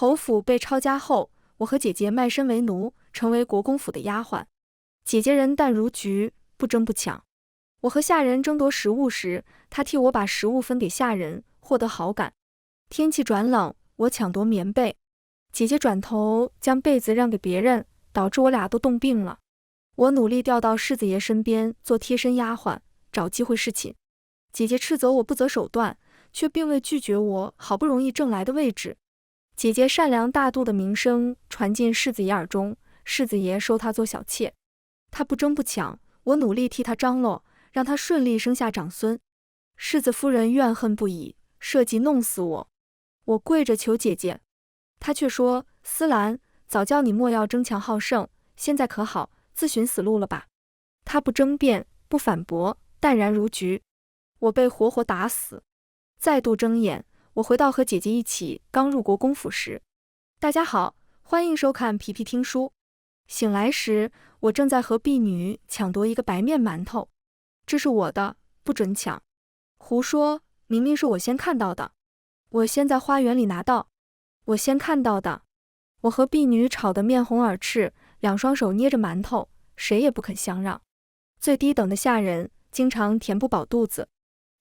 侯府被抄家后，我和姐姐卖身为奴，成为国公府的丫鬟。姐姐人淡如菊，不争不抢。我和下人争夺食物时，她替我把食物分给下人，获得好感。天气转冷，我抢夺棉被，姐姐转头将被子让给别人，导致我俩都冻病了。我努力调到世子爷身边做贴身丫鬟，找机会侍寝。姐姐斥责我不择手段，却并未拒绝我好不容易挣来的位置。姐姐善良大度的名声传进世子爷耳中，世子爷收她做小妾。她不争不抢，我努力替她张罗，让她顺利生下长孙。世子夫人怨恨不已，设计弄死我。我跪着求姐姐，她却说：思兰，早叫你莫要争强好胜，现在可好，自寻死路了吧。她不争辩，不反驳，淡然如菊。我被活活打死。再度睁眼，我回到和姐姐一起刚入国公府时。大家好，欢迎收看皮皮听书。醒来时，我正在和婢女抢夺一个白面馒头。这是我的，不准抢。胡说，明明是我先看到的。我先在花园里拿到。我先看到的。我和婢女吵得面红耳赤，两双手捏着馒头，谁也不肯相让。最低等的下人经常填不饱肚子，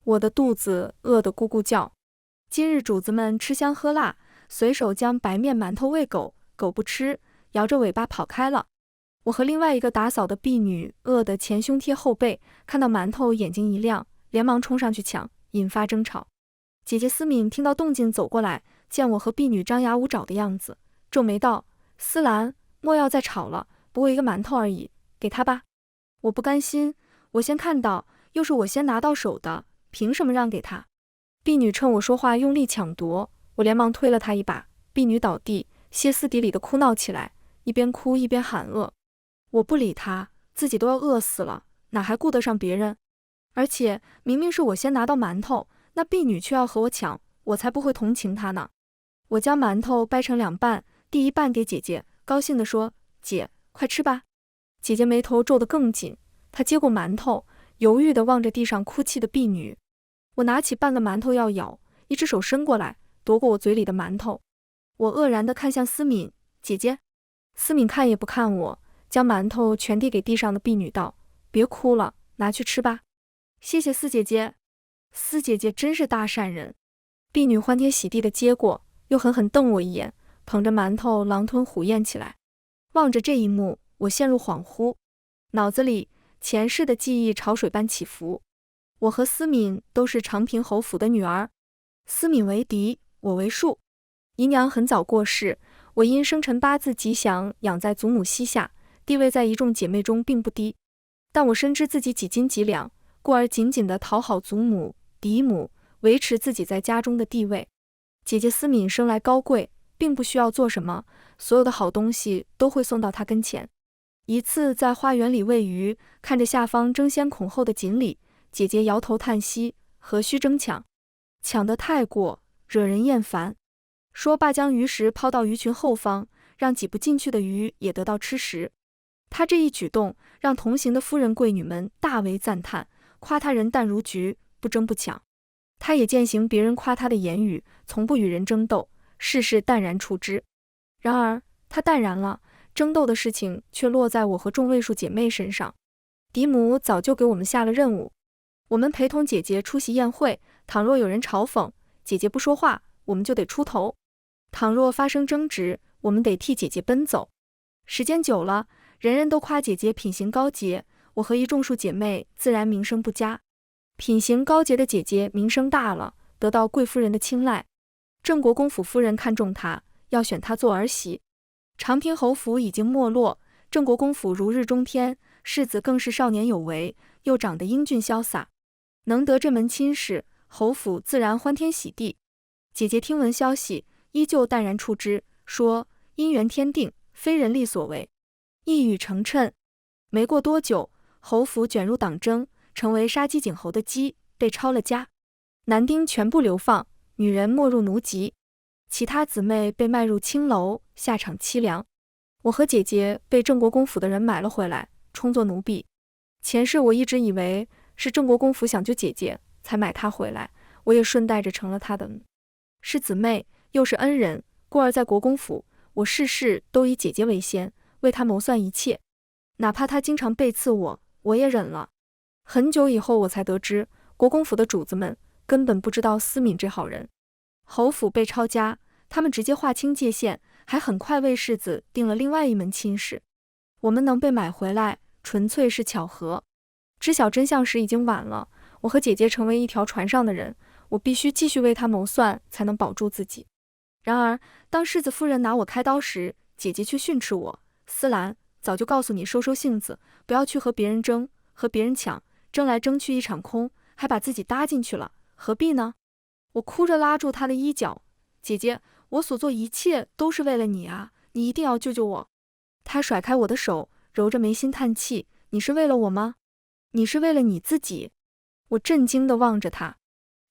我的肚子饿得咕咕叫。今日主子们吃香喝辣，随手将白面馒头喂狗，狗不吃，摇着尾巴跑开了。我和另外一个打扫的婢女饿得前胸贴后背，看到馒头眼睛一亮，连忙冲上去抢，引发争吵。姐姐思敏听到动静走过来，见我和婢女张牙舞爪的样子，皱眉道：思兰，莫要再吵了，不过一个馒头而已，给她吧。我不甘心，我先看到，又是我先拿到手的，凭什么让给她？婢女趁我说话用力抢夺，我连忙推了她一把，婢女倒地，歇斯底里的哭闹起来，一边哭一边喊饿。我不理她，自己都要饿死了，哪还顾得上别人？而且明明是我先拿到馒头，那婢女却要和我抢，我才不会同情她呢。我将馒头掰成两半，第一半给姐姐，高兴地说：姐，快吃吧。姐姐眉头皱得更紧，她接过馒头，犹豫地望着地上哭泣的婢女。我拿起半个馒头要咬，一只手伸过来，夺过我嘴里的馒头。我愕然地看向思敏，姐姐。思敏看也不看我，将馒头全递给地上的婢女道：别哭了，拿去吃吧。谢谢思姐姐。思姐姐真是大善人。婢女欢天喜地地接过，又狠狠瞪我一眼，捧着馒头狼吞虎咽起来。望着这一幕，我陷入恍惚，脑子里前世的记忆潮水般起伏。我和思敏都是长平侯府的女儿，思敏为嫡，我为庶。姨娘很早过世，我因生辰八字吉祥，养在祖母膝下，地位在一众姐妹中并不低。但我深知自己几斤几两，故而紧紧地讨好祖母、嫡母，维持自己在家中的地位。姐姐思敏生来高贵，并不需要做什么，所有的好东西都会送到她跟前。一次在花园里喂鱼，看着下方争先恐后的锦鲤，姐姐摇头叹息，何须争抢？抢得太过，惹人厌烦。说罢将鱼食抛到鱼群后方，让挤不进去的鱼也得到吃食。她这一举动让同行的夫人贵女们大为赞叹，夸她人淡如菊，不争不抢。她也践行别人夸她的言语，从不与人争斗，事事淡然处之。然而她淡然了，争斗的事情却落在我和众位数姐妹身上。嫡母早就给我们下了任务，我们陪同姐姐出席宴会，倘若有人嘲讽，姐姐不说话，我们就得出头；倘若发生争执，我们得替姐姐奔走。时间久了，人人都夸姐姐品行高洁，我和一众数姐妹自然名声不佳。品行高洁的姐姐名声大了，得到贵夫人的青睐。郑国公府夫人看中她，要选她做儿媳。长平侯府已经没落，郑国公府如日中天，世子更是少年有为，又长得英俊潇洒。能得这门亲事，侯府自然欢天喜地。姐姐听闻消息，依旧淡然处之，说姻缘天定，非人力所为。一语成谶。没过多久，侯府卷入党争，成为杀鸡儆猴的鸡，被抄了家。男丁全部流放，女人没入奴籍，其他姊妹被卖入青楼，下场凄凉。我和姐姐被郑国公府的人买了回来，充作奴婢。前世我一直以为是郑国公府想救姐姐，才买她回来，我也顺带着成了她的是姊妹，又是恩人，故而在国公府，我事事都以姐姐为先，为她谋算一切，哪怕她经常背刺我，我也忍了。很久以后我才得知，国公府的主子们根本不知道思敏这好人。侯府被抄家，他们直接划清界限，还很快为世子定了另外一门亲事。我们能被买回来，纯粹是巧合。知晓真相时已经晚了，我和姐姐成为一条船上的人，我必须继续为她谋算，才能保住自己。然而，当世子夫人拿我开刀时，姐姐却训斥我：思兰，早就告诉你收性子，不要去和别人争，和别人抢，争来争去一场空，还把自己搭进去了，何必呢？我哭着拉住她的衣角：姐姐，我所做一切都是为了你啊，你一定要救救我。她甩开我的手，揉着眉心叹气：你是为了我吗？你是为了你自己。我震惊地望着她。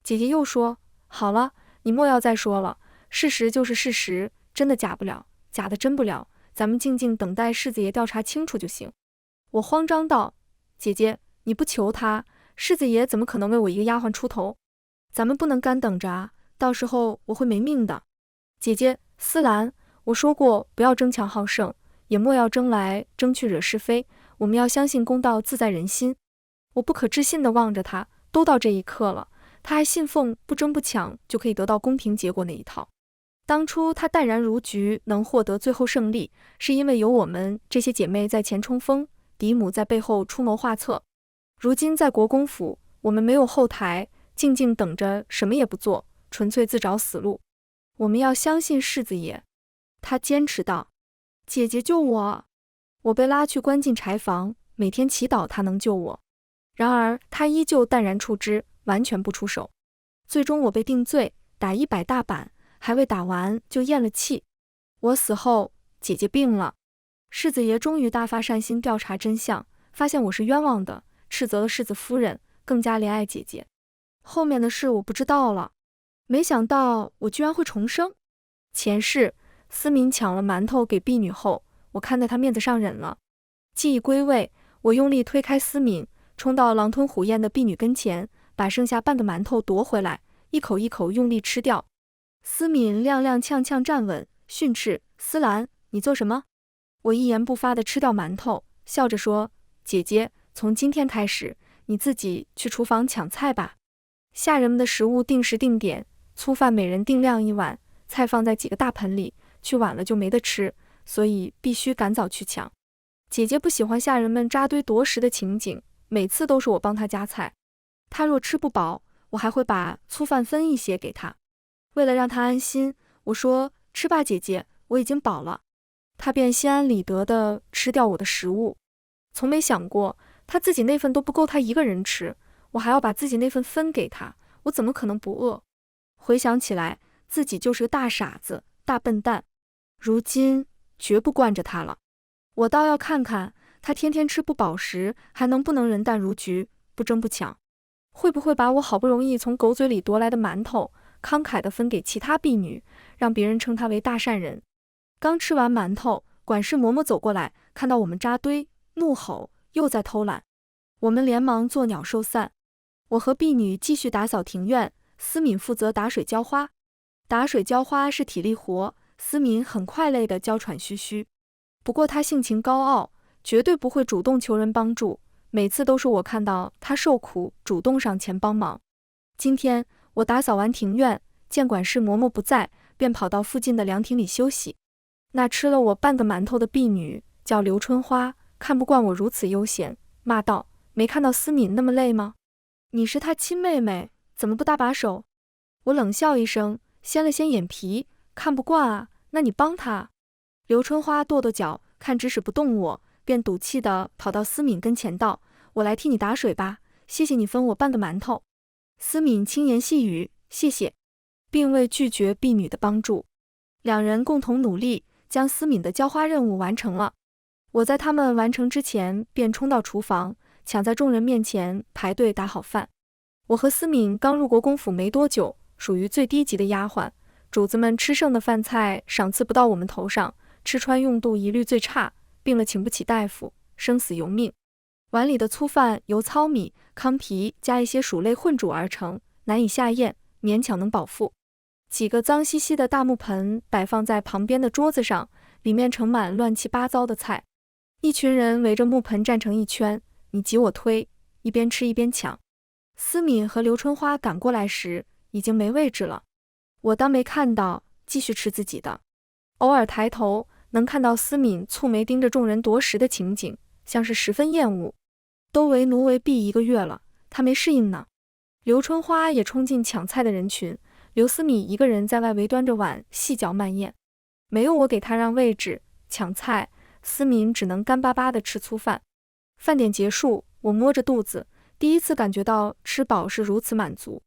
姐姐又说：好了，你莫要再说了，事实就是事实，真的假不了，假的真不了，咱们静静等待世子爷调查清楚就行。我慌张道：姐姐，你不求他，世子爷怎么可能为我一个丫鬟出头？咱们不能干等着啊，到时候我会没命的。姐姐，思兰，我说过不要争强好胜，也莫要争来争去惹是非，我们要相信公道自在人心。我不可置信地望着他，都到这一刻了，他还信奉不争不抢就可以得到公平结果那一套。当初他淡然如菊能获得最后胜利，是因为有我们这些姐妹在前冲锋，嫡母在背后出谋划策。如今在国公府，我们没有后台，静静等着，什么也不做，纯粹自找死路。我们要相信世子爷。他坚持道：姐姐救我。我被拉去关进柴房，每天祈祷他能救我。然而他依旧淡然处之，完全不出手。最终我被定罪，打100大板，还未打完就咽了气。我死后，姐姐病了，世子爷终于大发善心调查真相，发现我是冤枉的，斥责了世子夫人，更加怜爱姐姐。后面的事我不知道了，没想到我居然会重生。前世思敏抢了馒头给婢女后，我看在她面子上忍了。记忆归位，我用力推开思敏，冲到狼吞虎咽的婢女跟前，把剩下半个馒头夺回来，一口一口用力吃掉。思敏踉踉跄跄站稳，训斥：思兰，你做什么？我一言不发地吃掉馒头，笑着说：姐姐，从今天开始，你自己去厨房抢菜吧。下人们的食物定时定点，粗饭每人定量1碗，菜放在几个大盆里，去晚了就没得吃，所以必须赶早去抢。姐姐不喜欢下人们扎堆夺食的情景，每次都是我帮她夹菜。她若吃不饱，我还会把粗饭分一些给她。为了让她安心，我说：吃吧姐姐，我已经饱了。她便心安理得地吃掉我的食物。从没想过，她自己那份都不够她一个人吃，我还要把自己那份分给她，我怎么可能不饿？回想起来，自己就是个大傻子、大笨蛋。如今绝不惯着她了。我倒要看看她天天吃不饱时，还能不能人淡如菊，不争不抢，会不会把我好不容易从狗嘴里夺来的馒头慷慨地分给其他婢女，让别人称她为大善人。刚吃完馒头，管事嬷嬷走过来，看到我们扎堆，怒吼又在偷懒。我们连忙作鸟兽散。我和婢女继续打扫庭院，思敏负责打水浇花。打水浇花是体力活，思敏很快累得娇喘吁吁。不过她性情高傲，绝对不会主动求人帮助，每次都是我看到她受苦，主动上前帮忙。今天我打扫完庭院，见管事嬷嬷不在，便跑到附近的凉亭里休息。那吃了我半个馒头的婢女叫刘春花，看不惯我如此悠闲，骂道：没看到思敏那么累吗？你是她亲妹妹，怎么不搭把手？我冷笑一声，掀了掀眼皮，看不惯啊，那你帮她。刘春花跺跺脚，看指使不动我，便赌气地跑到思敏跟前道：我来替你打水吧，谢谢你分我半个馒头。思敏轻言细语：谢谢，并未拒绝婢女的帮助。两人共同努力，将思敏的浇花任务完成了。我在他们完成之前便冲到厨房，抢在众人面前排队打好饭。我和思敏刚入国公府没多久，属于最低级的丫鬟，主子们吃剩的饭菜赏赐不到我们头上，吃穿用度一律最差，病了请不起大夫，生死由命。碗里的粗饭由糙米、糠皮加一些薯类混煮而成，难以下咽，勉强能饱腹。几个脏兮兮的大木盆摆放在旁边的桌子上，里面盛满乱七八糟的菜。一群人围着木盆站成一圈，你挤我推，一边吃一边抢。思敏和刘春花赶过来时，已经没位置了。我当没看到，继续吃自己的。偶尔抬头，能看到思敏蹙眉盯着众人夺食的情景，像是十分厌恶。都为奴为婢1个月了，他没适应呢。刘春花也冲进抢菜的人群，刘思敏一个人在外围端着碗细嚼慢咽。没有我给他让位置抢菜，思敏只能干巴巴地吃粗饭。饭点结束，我摸着肚子，第一次感觉到吃饱是如此满足。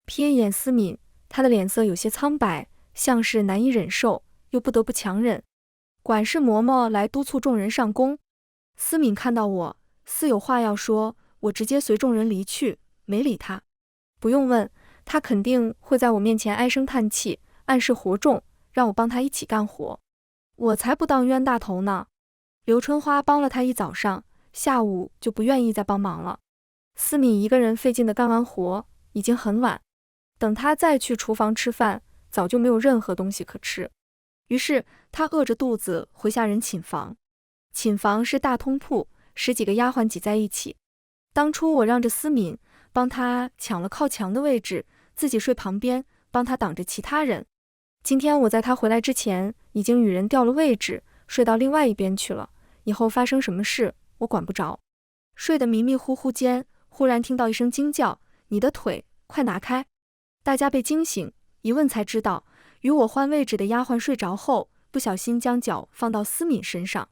瞥一眼思敏，她的脸色有些苍白，像是难以忍受，又不得不强忍。管事嬷嬷来督促众人上工。思敏看到我，似有话要说，我直接随众人离去，没理他。不用问，他肯定会在我面前唉声叹气，暗示活重，让我帮他一起干活。我才不当冤大头呢。刘春花帮了他一早上，下午就不愿意再帮忙了。思敏一个人费劲地干完活，已经很晚。等他再去厨房吃饭，早就没有任何东西可吃。于是他饿着肚子回下人寝房。寝房是大通铺，10几个丫鬟挤在一起。当初我让着思敏，帮他抢了靠墙的位置，自己睡旁边，帮他挡着其他人。今天我在他回来之前，已经与人调了位置，睡到另外一边去了。以后发生什么事，我管不着。睡得迷迷糊糊间，忽然听到一声惊叫：“你的腿，快拿开！”大家被惊醒，一问才知道，与我换位置的丫鬟睡着后，不小心将脚放到思敏身上。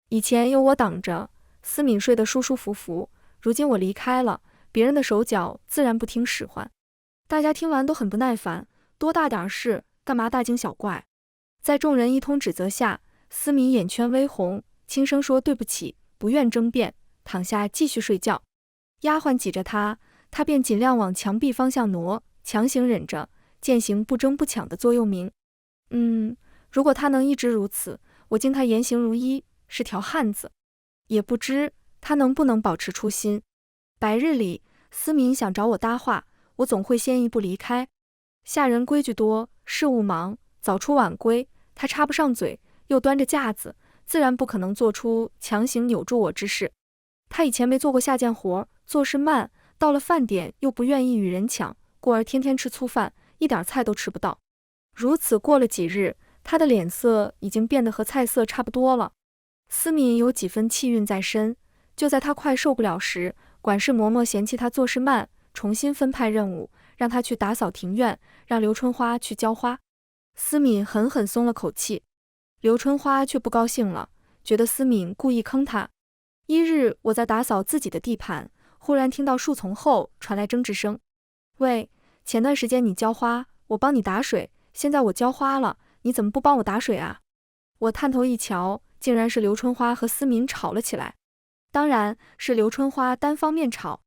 以前有我挡着，思敏睡得舒舒服服，如今我离开了，别人的手脚自然不听使唤。大家听完都很不耐烦，多大点事，干嘛大惊小怪？在众人一通指责下，思敏眼圈微红，轻声说对不起，不愿争辩，躺下继续睡觉。丫鬟挤着他便尽量往墙壁方向挪，强行忍着，践行不争不抢的座右铭。如果他能一直如此，我敬他言行如一，是条汉子。也不知他能不能保持初心。白日里，思敏想找我搭话，我总会先一步离开。下人规矩多，事务忙，早出晚归，他插不上嘴，又端着架子，自然不可能做出强行扭住我之事。他以前没做过下贱活，做事慢，到了饭点又不愿意与人抢，故而天天吃粗饭，一点菜都吃不到。如此过了几日，他的脸色已经变得和菜色差不多了。思敏有几分气运在身，就在他快受不了时，管事嬷嬷嫌弃他做事慢，重新分派任务，让他去打扫庭院，让刘春花去浇花。思敏狠狠松了口气，刘春花却不高兴了，觉得思敏故意坑他。一日，我在打扫自己的地盘，忽然听到树丛后传来争执声：“喂，前段时间你浇花，我帮你打水，现在我浇花了，你怎么不帮我打水啊？”我探头一瞧，竟然是刘春花和思敏吵了起来。当然是刘春花单方面吵。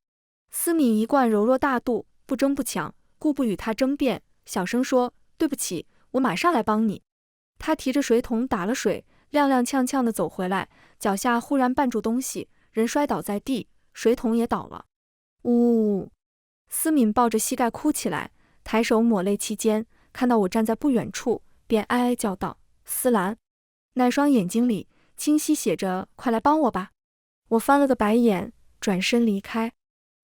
思敏一贯柔弱大度，不争不抢，故不与他争辩，小声说：“对不起，我马上来帮你。”他提着水桶打了水，踉踉跄跄地走回来，脚下忽然绊住东西，人摔倒在地，水桶也倒了。呜！思敏抱着膝盖哭起来，抬手抹泪期间，看到我站在不远处，便哀哀叫道：“思兰！”那双眼睛里清晰写着“快来帮我吧”。我翻了个白眼，转身离开。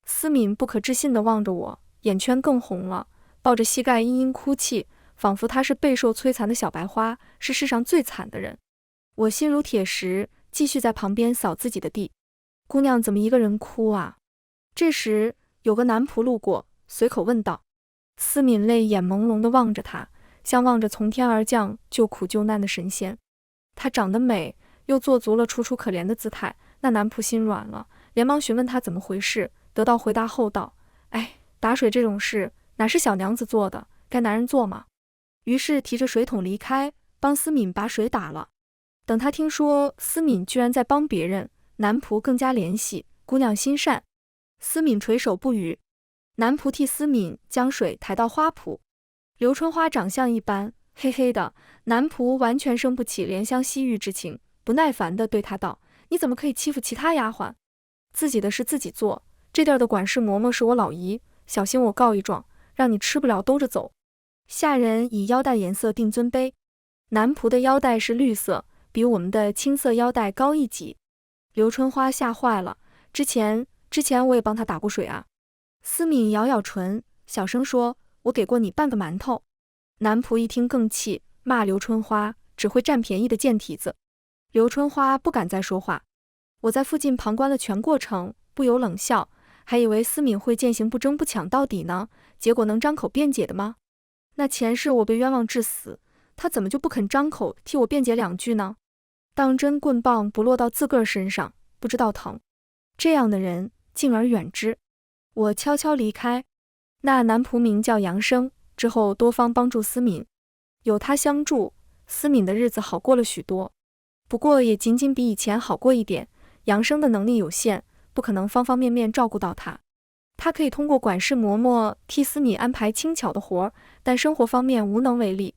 思敏不可置信地望着我，眼圈更红了，抱着膝盖嘤嘤哭泣，仿佛她是备受摧残的小白花，是世上最惨的人。我心如铁石，继续在旁边扫自己的地。姑娘怎么一个人哭啊？这时有个男仆路过，随口问道。思敏泪眼朦胧地望着他，像望着从天而降救苦救难的神仙。她长得美，又做足了楚楚可怜的姿态，那男仆心软了，连忙询问她怎么回事，得到回答后道：“哎，打水这种事哪是小娘子做的，该男人做吗？”于是提着水桶离开，帮思敏把水打了。等他听说思敏居然在帮别人，男仆更加怜惜，姑娘心善。思敏垂手不语。男仆替思敏将水抬到花圃。刘春花长相一般，黑黑的，男仆完全生不起怜香惜玉之情，不耐烦地对他道：“你怎么可以欺负其他丫鬟？自己的事自己做，这地儿的管事嬷嬷是我老姨，小心我告一状，让你吃不了兜着走。”下人以腰带颜色定尊卑。男仆的腰带是绿色，比我们的青色腰带高一级。刘春花吓坏了，之前我也帮他打过水啊。思敏咬咬唇，小声说：“我给过你半个馒头。”男仆一听更气，骂刘春花只会占便宜的贱蹄子。刘春花不敢再说话。我在附近旁观了全过程，不由冷笑，还以为思敏会践行不争不抢到底呢，结果能张口辩解的吗？那前世我被冤枉致死，他怎么就不肯张口替我辩解两句呢？当真棍棒不落到自个儿身上，不知道疼。这样的人，敬而远之。我悄悄离开。那男仆名叫杨生，之后多方帮助思敏，有他相助，思敏的日子好过了许多。不过也仅仅比以前好过一点。杨生的能力有限，不可能方方面面照顾到他。他可以通过管事嬷嬷替思敏安排轻巧的活，但生活方面无能为力。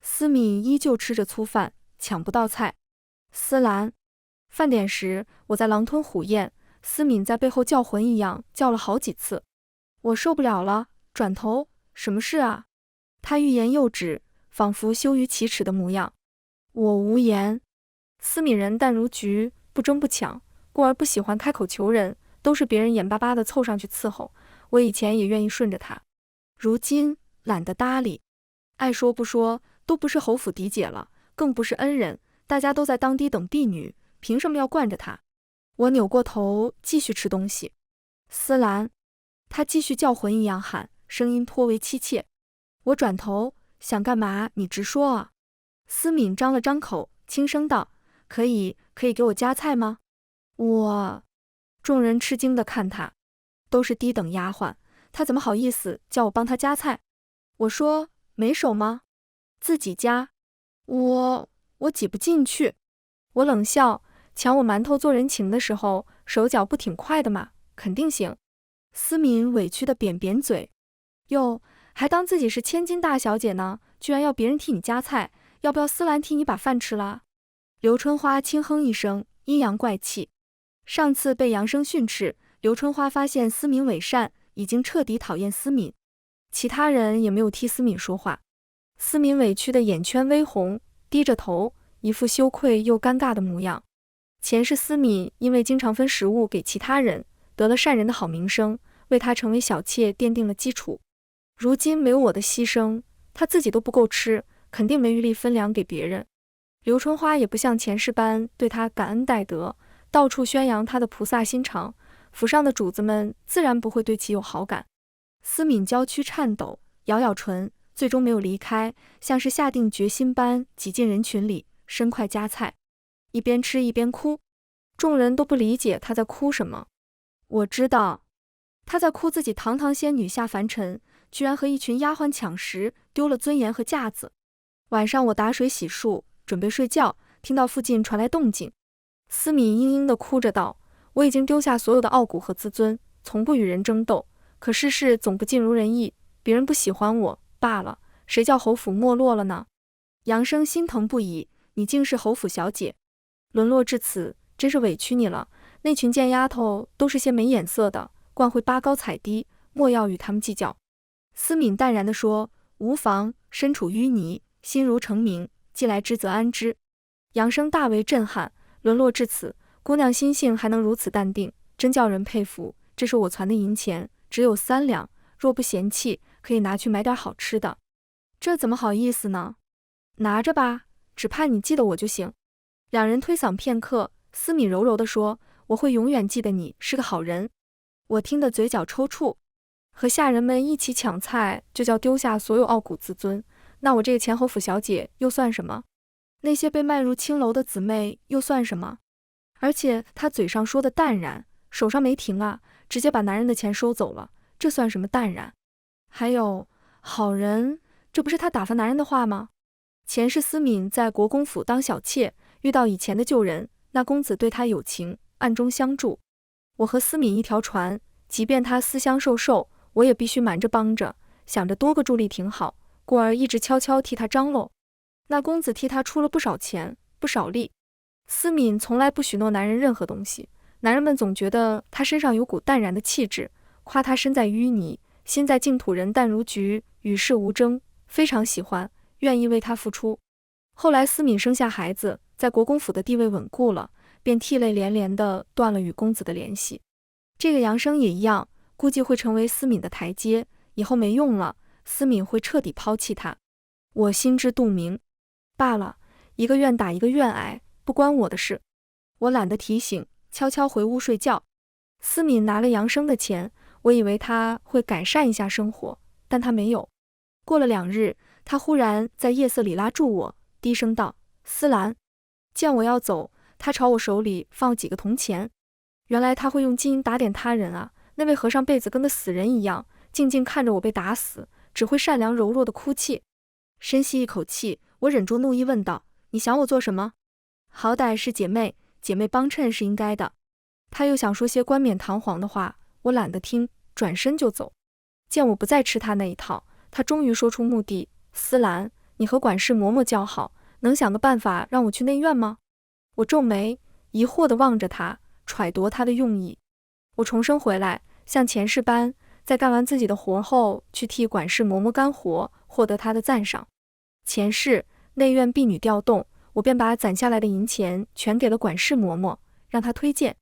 思敏依旧吃着粗饭，抢不到菜。思兰，饭点时我在狼吞虎咽，思敏在背后叫魂一样叫了好几次。我受不了了，转头，什么事啊？他欲言又止，仿佛羞于启齿的模样。我无言。思敏人淡如菊，不争不抢，故而不喜欢开口求人，都是别人眼巴巴地凑上去伺候。我以前也愿意顺着他，如今懒得搭理。爱说不说，都不是侯府嫡姐了，更不是恩人，大家都在当低等婢女，凭什么要惯着他？我扭过头继续吃东西。思兰，他继续叫魂一样喊，声音颇为凄切。我转头，想干嘛你直说啊。思敏张了张口，轻声道：“可以给我夹菜吗？”众人吃惊地看他，都是低等丫鬟，他怎么好意思叫我帮他夹菜？我说：“没手吗？自己夹。”我挤不进去。我冷笑，抢我馒头做人情的时候，手脚不挺快的吗？肯定行。思敏委屈地扁扁嘴，哟，还当自己是千金大小姐呢，居然要别人替你夹菜，要不要思兰替你把饭吃了？刘春花轻哼一声，阴阳怪气。上次被杨生训斥，刘春花发现思敏伪善，已经彻底讨厌思敏，其他人也没有替思敏说话。思敏委屈的眼圈微红，低着头，一副羞愧又尴尬的模样。前世思敏因为经常分食物给其他人，得了善人的好名声，为他成为小妾奠定了基础。如今没有我的牺牲，他自己都不够吃，肯定没余力分粮给别人。刘春花也不像前世般对他感恩戴德，到处宣扬他的菩萨心肠，府上的主子们自然不会对其有好感。思敏娇躯颤抖，咬咬唇，最终没有离开，像是下定决心般挤进人群里，伸筷夹菜，一边吃一边哭。众人都不理解他在哭什么。我知道，他在哭自己堂堂仙女下凡尘，居然和一群丫鬟抢食，丢了尊严和架子。晚上我打水洗漱，准备睡觉，听到附近传来动静。思敏嘤嘤地哭着道：“我已经丢下所有的傲骨和自尊，从不与人争斗，可世事总不尽如人意，别人不喜欢我罢了，谁叫侯府没落了呢？”杨生心疼不已：“你竟是侯府小姐，沦落至此，真是委屈你了。那群贱丫头都是些没眼色的，惯会拔高踩低，莫要与他们计较。”思敏淡然地说：“无妨，身处淤泥，心如成明，既来之则安之。”杨生大为震撼，沦落至此，姑娘心性还能如此淡定，真叫人佩服。这是我攒的银钱，只有3两，若不嫌弃，可以拿去买点好吃的。这怎么好意思呢？拿着吧，只盼你记得我就行。两人推搡片刻，思敏柔柔地说：“我会永远记得你是个好人。”我听得嘴角抽搐。和下人们一起抢菜，就叫丢下所有傲骨自尊，那我这个前侯府小姐又算什么？那些被卖入青楼的姊妹又算什么？而且她嘴上说的淡然，手上没停啊，直接把男人的钱收走了，这算什么淡然？还有好人，这不是她打发男人的话吗？前世思敏在国公府当小妾，遇到以前的旧人，那公子对她有情，暗中相助。我和思敏一条船，即便他私相授受，我也必须瞒着帮着，想着多个助力挺好，故而一直悄悄替他张罗。那公子替他出了不少钱，不少力。思敏从来不许诺男人任何东西，男人们总觉得他身上有股淡然的气质，夸他身在淤泥，心在净土，人淡如菊，与世无争，非常喜欢，愿意为他付出。后来思敏生下孩子，在国公府的地位稳固了，便涕泪连连地断了与公子的联系。这个杨生也一样，估计会成为思敏的台阶，以后没用了，思敏会彻底抛弃他。我心知肚明，罢了，一个愿打一个愿挨，不关我的事。我懒得提醒，悄悄回屋睡觉。思敏拿了杨生的钱，我以为他会改善一下生活，但他没有。过了2日，他忽然在夜色里拉住我，低声道：“思兰。”见我要走，他朝我手里放几个铜钱。原来他会用金银打点他人啊！那位和尚辈子跟个死人一样，静静看着我被打死，只会善良柔弱的哭泣。深吸一口气，我忍住怒意问道：“你想我做什么？好歹是姐妹，姐妹帮衬是应该的。”他又想说些冠冕堂皇的话，我懒得听，转身就走。见我不再吃他那一套，他终于说出目的：“思兰，你和管事嬷嬷交好，能想个办法让我去内院吗？”我皱眉，疑惑地望着他，揣度他的用意。我重生回来，像前世般，在干完自己的活后，去替管事嬷嬷干活，获得他的赞赏。前世内院婢女调动，我便把攒下来的银钱全给了管事嬷嬷，让她推荐。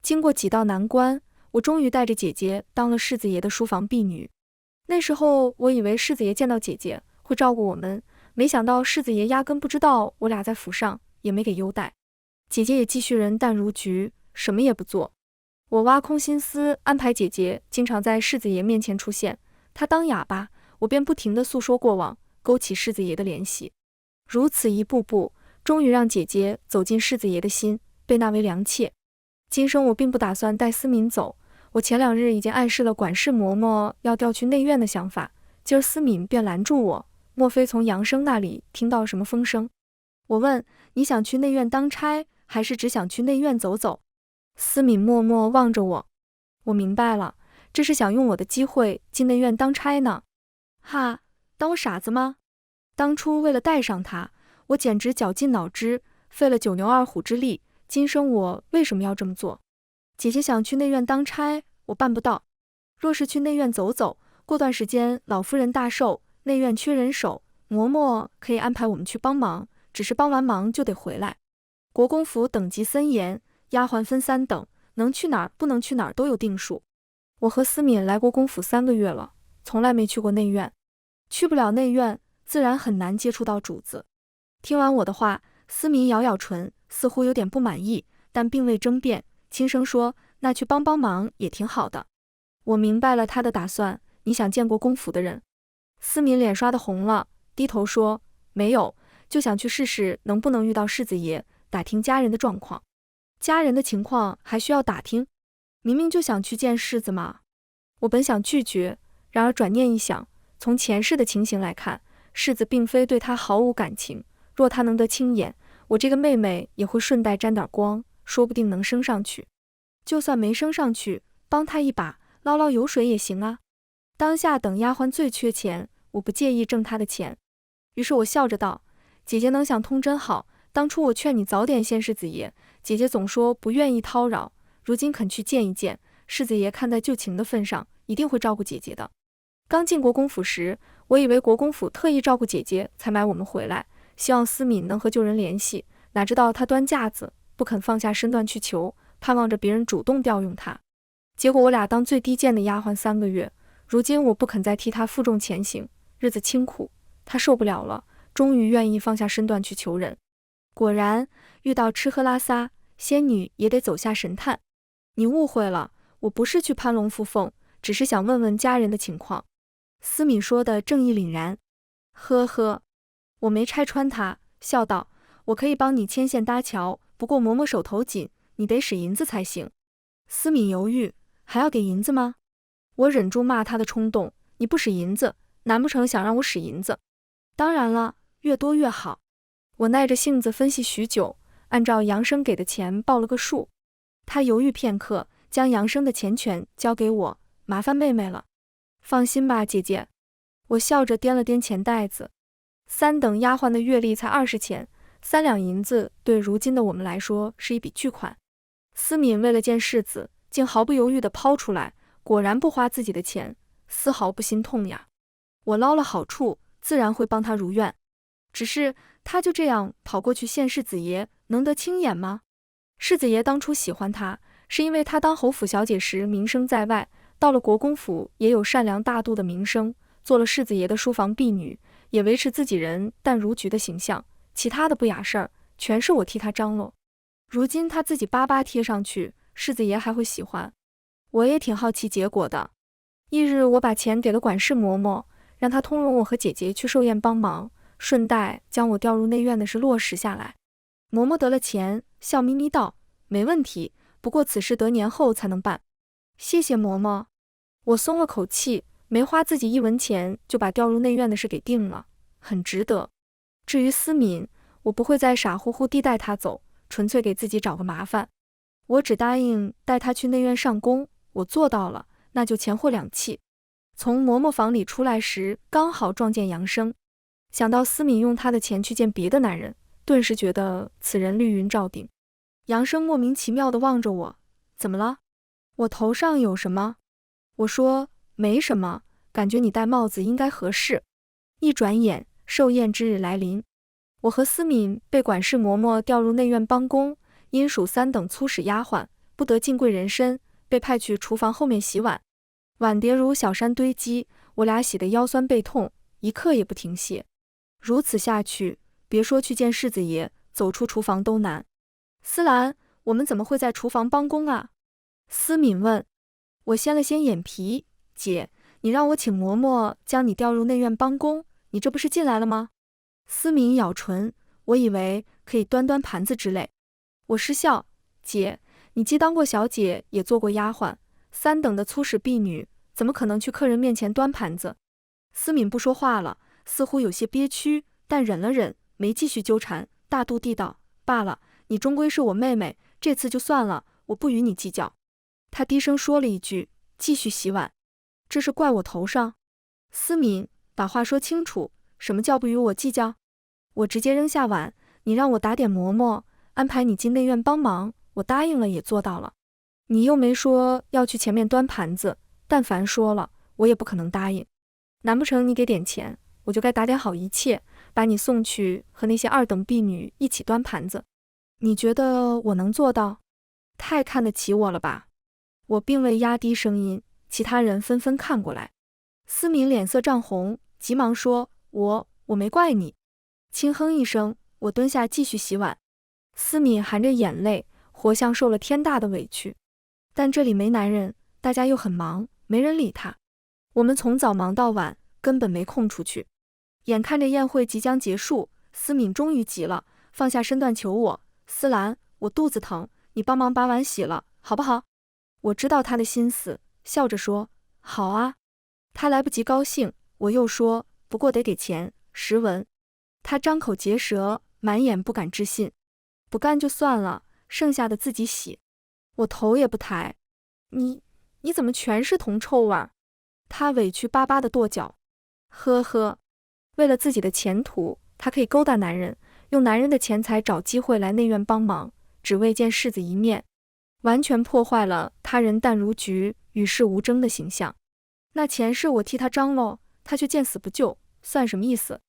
经过几道难关，我终于带着姐姐当了世子爷的书房婢女。那时候我以为世子爷见到姐姐会照顾我们，没想到世子爷压根不知道我俩在府上，也没给优待。姐姐也继续人淡如菊，什么也不做。我挖空心思安排姐姐经常在世子爷面前出现，她当哑巴，我便不停地诉说过往，勾起世子爷的联系。如此一步步，终于让姐姐走进世子爷的心，被纳为良妾。今生我并不打算带思敏走，我前2日已经暗示了管事嬷嬷要调去内院的想法，今儿思敏便拦住我，莫非从杨生那里听到什么风声？我问：“你想去内院当差，还是只想去内院走走？”思敏默默望着我，我明白了，这是想用我的机会进内院当差呢。哈，当我傻子吗？当初为了带上他，我简直绞尽脑汁，费了9牛2虎之力，今生我为什么要这么做？姐姐想去内院当差，我办不到。若是去内院走走，过段时间老夫人大寿，内院缺人手，嬷嬷可以安排我们去帮忙，只是帮完忙就得回来。国公府等级森严，丫鬟分3等，能去哪儿不能去哪儿都有定数。我和思敏来国公府3个月了，从来没去过内院，去不了内院，自然很难接触到主子。听完我的话，思敏咬咬唇，似乎有点不满意，但并未争辩，轻声说：“那去帮帮忙也挺好的。”我明白了他的打算，你想见国公府的人？思敏脸刷得红了，低头说：“没有，就想去试试能不能遇到世子爷，打听家人的状况。”家人的情况还需要打听？明明就想去见世子嘛。我本想拒绝，然而转念一想，从前世的情形来看，世子并非对他毫无感情，若他能得亲眼，我这个妹妹也会顺带沾点光，说不定能升上去。就算没升上去，帮他一把，捞捞油水也行啊。当下等丫鬟最缺钱，我不介意挣她的钱。于是我笑着道：“姐姐能想通真好，当初我劝你早点见世子爷，姐姐总说不愿意叨扰，如今肯去见一见，世子爷看在旧情的份上，一定会照顾姐姐的。”刚进国公府时，我以为国公府特意照顾姐姐才买我们回来，希望思敏能和旧人联系，哪知道她端架子，不肯放下身段去求，盼望着别人主动调用她。结果我俩当最低贱的丫鬟3个月，如今我不肯再替她负重前行，日子清苦，她受不了了，终于愿意放下身段去求人。果然遇到吃喝拉撒，仙女也得走下神探。你误会了，我不是去攀龙附凤，只是想问问家人的情况。思敏说的正义凛然。呵呵，我没拆穿他，笑道：“我可以帮你牵线搭桥，不过嬷嬷手头紧，你得使银子才行。”思敏犹豫：“还要给银子吗？”我忍住骂他的冲动：“你不使银子，难不成想让我使银子？”当然了，越多越好。我耐着性子分析许久，按照杨生给的钱报了个数。他犹豫片刻，将杨生的钱权交给我：“麻烦妹妹了。”“放心吧，姐姐。”我笑着掂了掂钱袋子，3等丫鬟的月例才20钱，3两银子对如今的我们来说是一笔巨款。思敏为了见世子，竟毫不犹豫地抛出来，果然不花自己的钱，丝毫不心痛呀。我捞了好处，自然会帮他如愿。只是他就这样跑过去见世子爷，能得轻眼吗？世子爷当初喜欢他，是因为他当侯府小姐时名声在外，到了国公府也有善良大度的名声，做了世子爷的书房婢女，也维持自己人淡如菊的形象。其他的不雅事儿，全是我替他张罗。如今他自己巴巴贴上去，世子爷还会喜欢？我也挺好奇结果的。翌日，我把钱给了管事嬷嬷，让她通融我和姐姐去寿宴帮忙，顺带将我调入内院的事落实下来。嬷嬷得了钱，笑眯眯道：“没问题，不过此事得年后才能办。”谢谢嬷嬷。我松了口气，没花自己一文钱就把调入内院的事给定了，很值得。至于思敏，我不会再傻乎乎地带她走，纯粹给自己找个麻烦。我只答应带她去内院上工，我做到了，那就钱货两讫。从嬷嬷房里出来时，刚好撞见杨生，想到思敏用他的钱去见别的男人，顿时觉得此人绿云罩顶。杨生莫名其妙地望着我，怎么了？我头上有什么？我说没什么，感觉你戴帽子应该合适。一转眼，寿宴之日来临，我和思敏被管事嬷嬷调入内院帮工，因属3等粗使丫鬟，不得进贵人身，被派去厨房后面洗碗。碗碟如小山堆积，我俩洗得腰酸背痛，一刻也不停歇。如此下去，别说去见世子爷，走出厨房都难。思兰，我们怎么会在厨房帮工啊？思敏问。我掀了掀眼皮，姐，你让我请嬷嬷将你调入内院帮工，你这不是进来了吗？思敏咬唇，我以为可以端端盘子之类。我失笑，姐，你既当过小姐，也做过丫鬟，3等的粗使婢女，怎么可能去客人面前端盘子？思敏不说话了，似乎有些憋屈，但忍了忍，没继续纠缠，大度地道：罢了，你终归是我妹妹，这次就算了，我不与你计较。她低声说了一句，继续洗碗。这是怪我头上？思敏，把话说清楚，什么叫不与我计较？我直接扔下碗，你让我打点嬷嬷，安排你进内院帮忙，我答应了也做到了。你又没说要去前面端盘子，但凡说了，我也不可能答应。难不成你给点钱，我就该打点好一切，把你送去和那些2等婢女一起端盘子？你觉得我能做到？太看得起我了吧？我并未压低声音，其他人纷纷看过来。思敏脸色涨红，急忙说：我没怪你。轻哼一声，我蹲下继续洗碗。思敏含着眼泪，活像受了天大的委屈。但这里没男人，大家又很忙，没人理他。我们从早忙到晚，根本没空出去。眼看着宴会即将结束，思敏终于急了，放下身段求我：思兰，我肚子疼，你帮忙把碗洗了，好不好？我知道他的心思，笑着说：好啊。他来不及高兴，我又说：不过得给钱，10文。他张口结舌，满眼不敢置信。不干就算了，剩下的自己洗。我头也不抬。你怎么全是铜臭味？他委屈巴巴的跺脚。呵呵，为了自己的前途，他可以勾搭男人，用男人的钱财找机会来内院帮忙，只为见世子一面，完全破坏了他人淡如菊、与世无争的形象。那钱是我替他张罗，他却见死不救，算什么意思？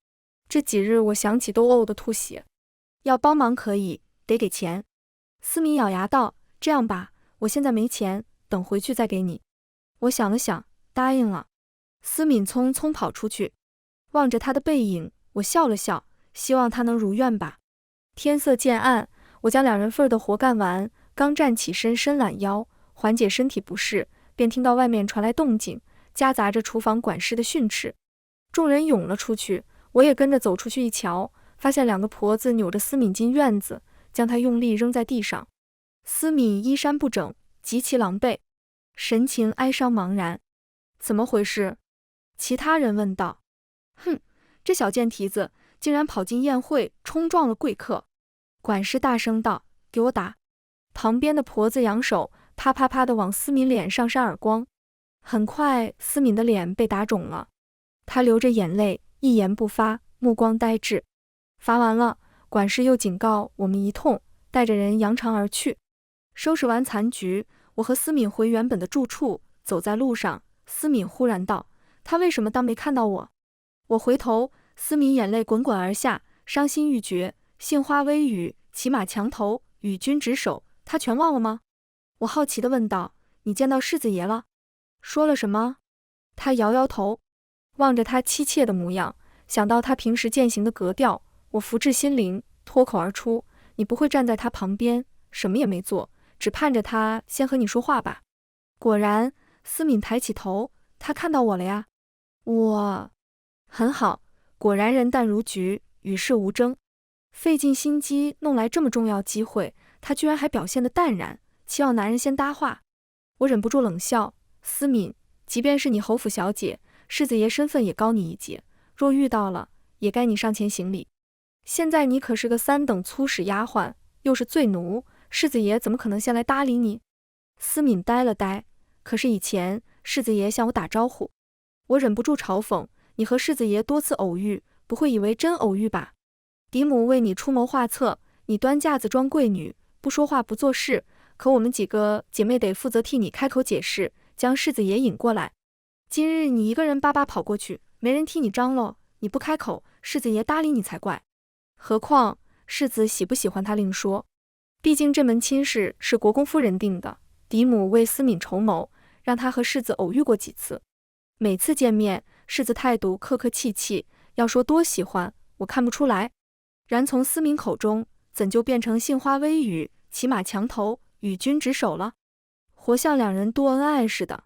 这几日我想起都呕得吐血。要帮忙可以，得给钱。思敏咬牙道：这样吧，我现在没钱，等回去再给你。我想了想，答应了。思敏匆匆跑出去，望着他的背影，我笑了笑，希望他能如愿吧。天色渐暗，我将2人份的活干完，刚站起身伸懒腰，缓解身体不适，便听到外面传来动静，夹杂着厨房管事的训斥。众人涌了出去，我也跟着走出去一瞧，发现2个婆子扭着思敏进院子，将她用力扔在地上。思敏衣衫不整，极其狼狈，神情哀伤茫然。怎么回事？其他人问道。哼，这小贱蹄子竟然跑进宴会，冲撞了贵客。管事大声道：给我打！旁边的婆子扬手，啪啪啪地往思敏脸上扇耳光。很快，思敏的脸被打肿了，她流着眼泪，一言不发，目光呆滞。罚完了，管事又警告我们一通，带着人扬长而去。收拾完残局，我和思敏回原本的住处，走在路上，思敏忽然道：他为什么当没看到我？我回头，思敏眼泪滚滚而下，伤心欲绝。杏花微雨，骑马墙头，与君执手，他全忘了吗？我好奇地问道，你见到世子爷了？说了什么？他摇摇头。望着他凄切的模样，想到他平时践行的格调，我福至心灵，脱口而出，你不会站在他旁边，什么也没做，只盼着他先和你说话吧？果然，思敏抬起头，他看到我了呀。我很好，果然人淡如菊，与世无争。费尽心机弄来这么重要机会，他居然还表现得淡然，期望男人先搭话。我忍不住冷笑，思敏，即便是你侯府小姐，世子爷身份也高你一截，若遇到了，也该你上前行礼。现在你可是个3等粗使丫鬟，又是醉奴，世子爷怎么可能先来搭理你？思敏呆了呆，可是以前世子爷向我打招呼。我忍不住嘲讽，你和世子爷多次偶遇，不会以为真偶遇吧？嫡母为你出谋划策，你端架子装贵女，不说话不做事，可我们几个姐妹得负责替你开口解释，将世子爷引过来。今日你一个人巴巴跑过去，没人替你张罗，你不开口，世子爷搭理你才怪。何况世子喜不喜欢他另说，毕竟这门亲事是国公夫人定的，嫡母为思敏筹谋，让他和世子偶遇过几次。每次见面，世子态度客客气气，要说多喜欢，我看不出来。然从思敏口中，怎就变成杏花微雨，骑马墙头，与君执手了？活像两人多恩爱似的。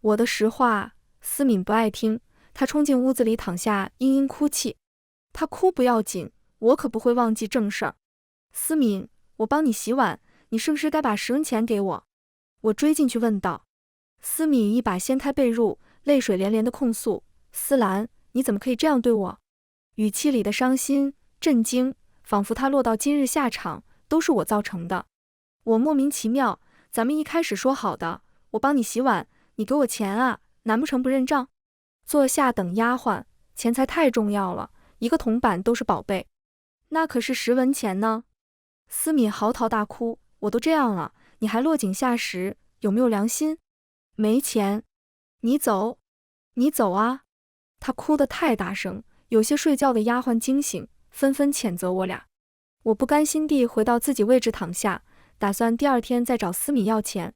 我的实话，思敏不爱听，她冲进屋子里躺下，嘤嘤哭泣。她哭不要紧，我可不会忘记正事儿。思敏，我帮你洗碗，你是不是该把10文钱给我？我追进去问道。思敏一把掀开被褥，泪水连连的控诉：思兰，你怎么可以这样对我？语气里的伤心、震惊，仿佛他落到今日下场，都是我造成的。我莫名其妙，咱们一开始说好的，我帮你洗碗，你给我钱啊，难不成不认账？做下等丫鬟，钱财太重要了，一个铜板都是宝贝。那可是10文钱呢？思敏嚎啕大哭，我都这样了，你还落井下石，有没有良心？没钱，你走，你走啊！她哭得太大声，有些睡觉的丫鬟惊醒，纷纷谴责我俩。我不甘心地回到自己位置躺下，打算第2天再找思敏要钱。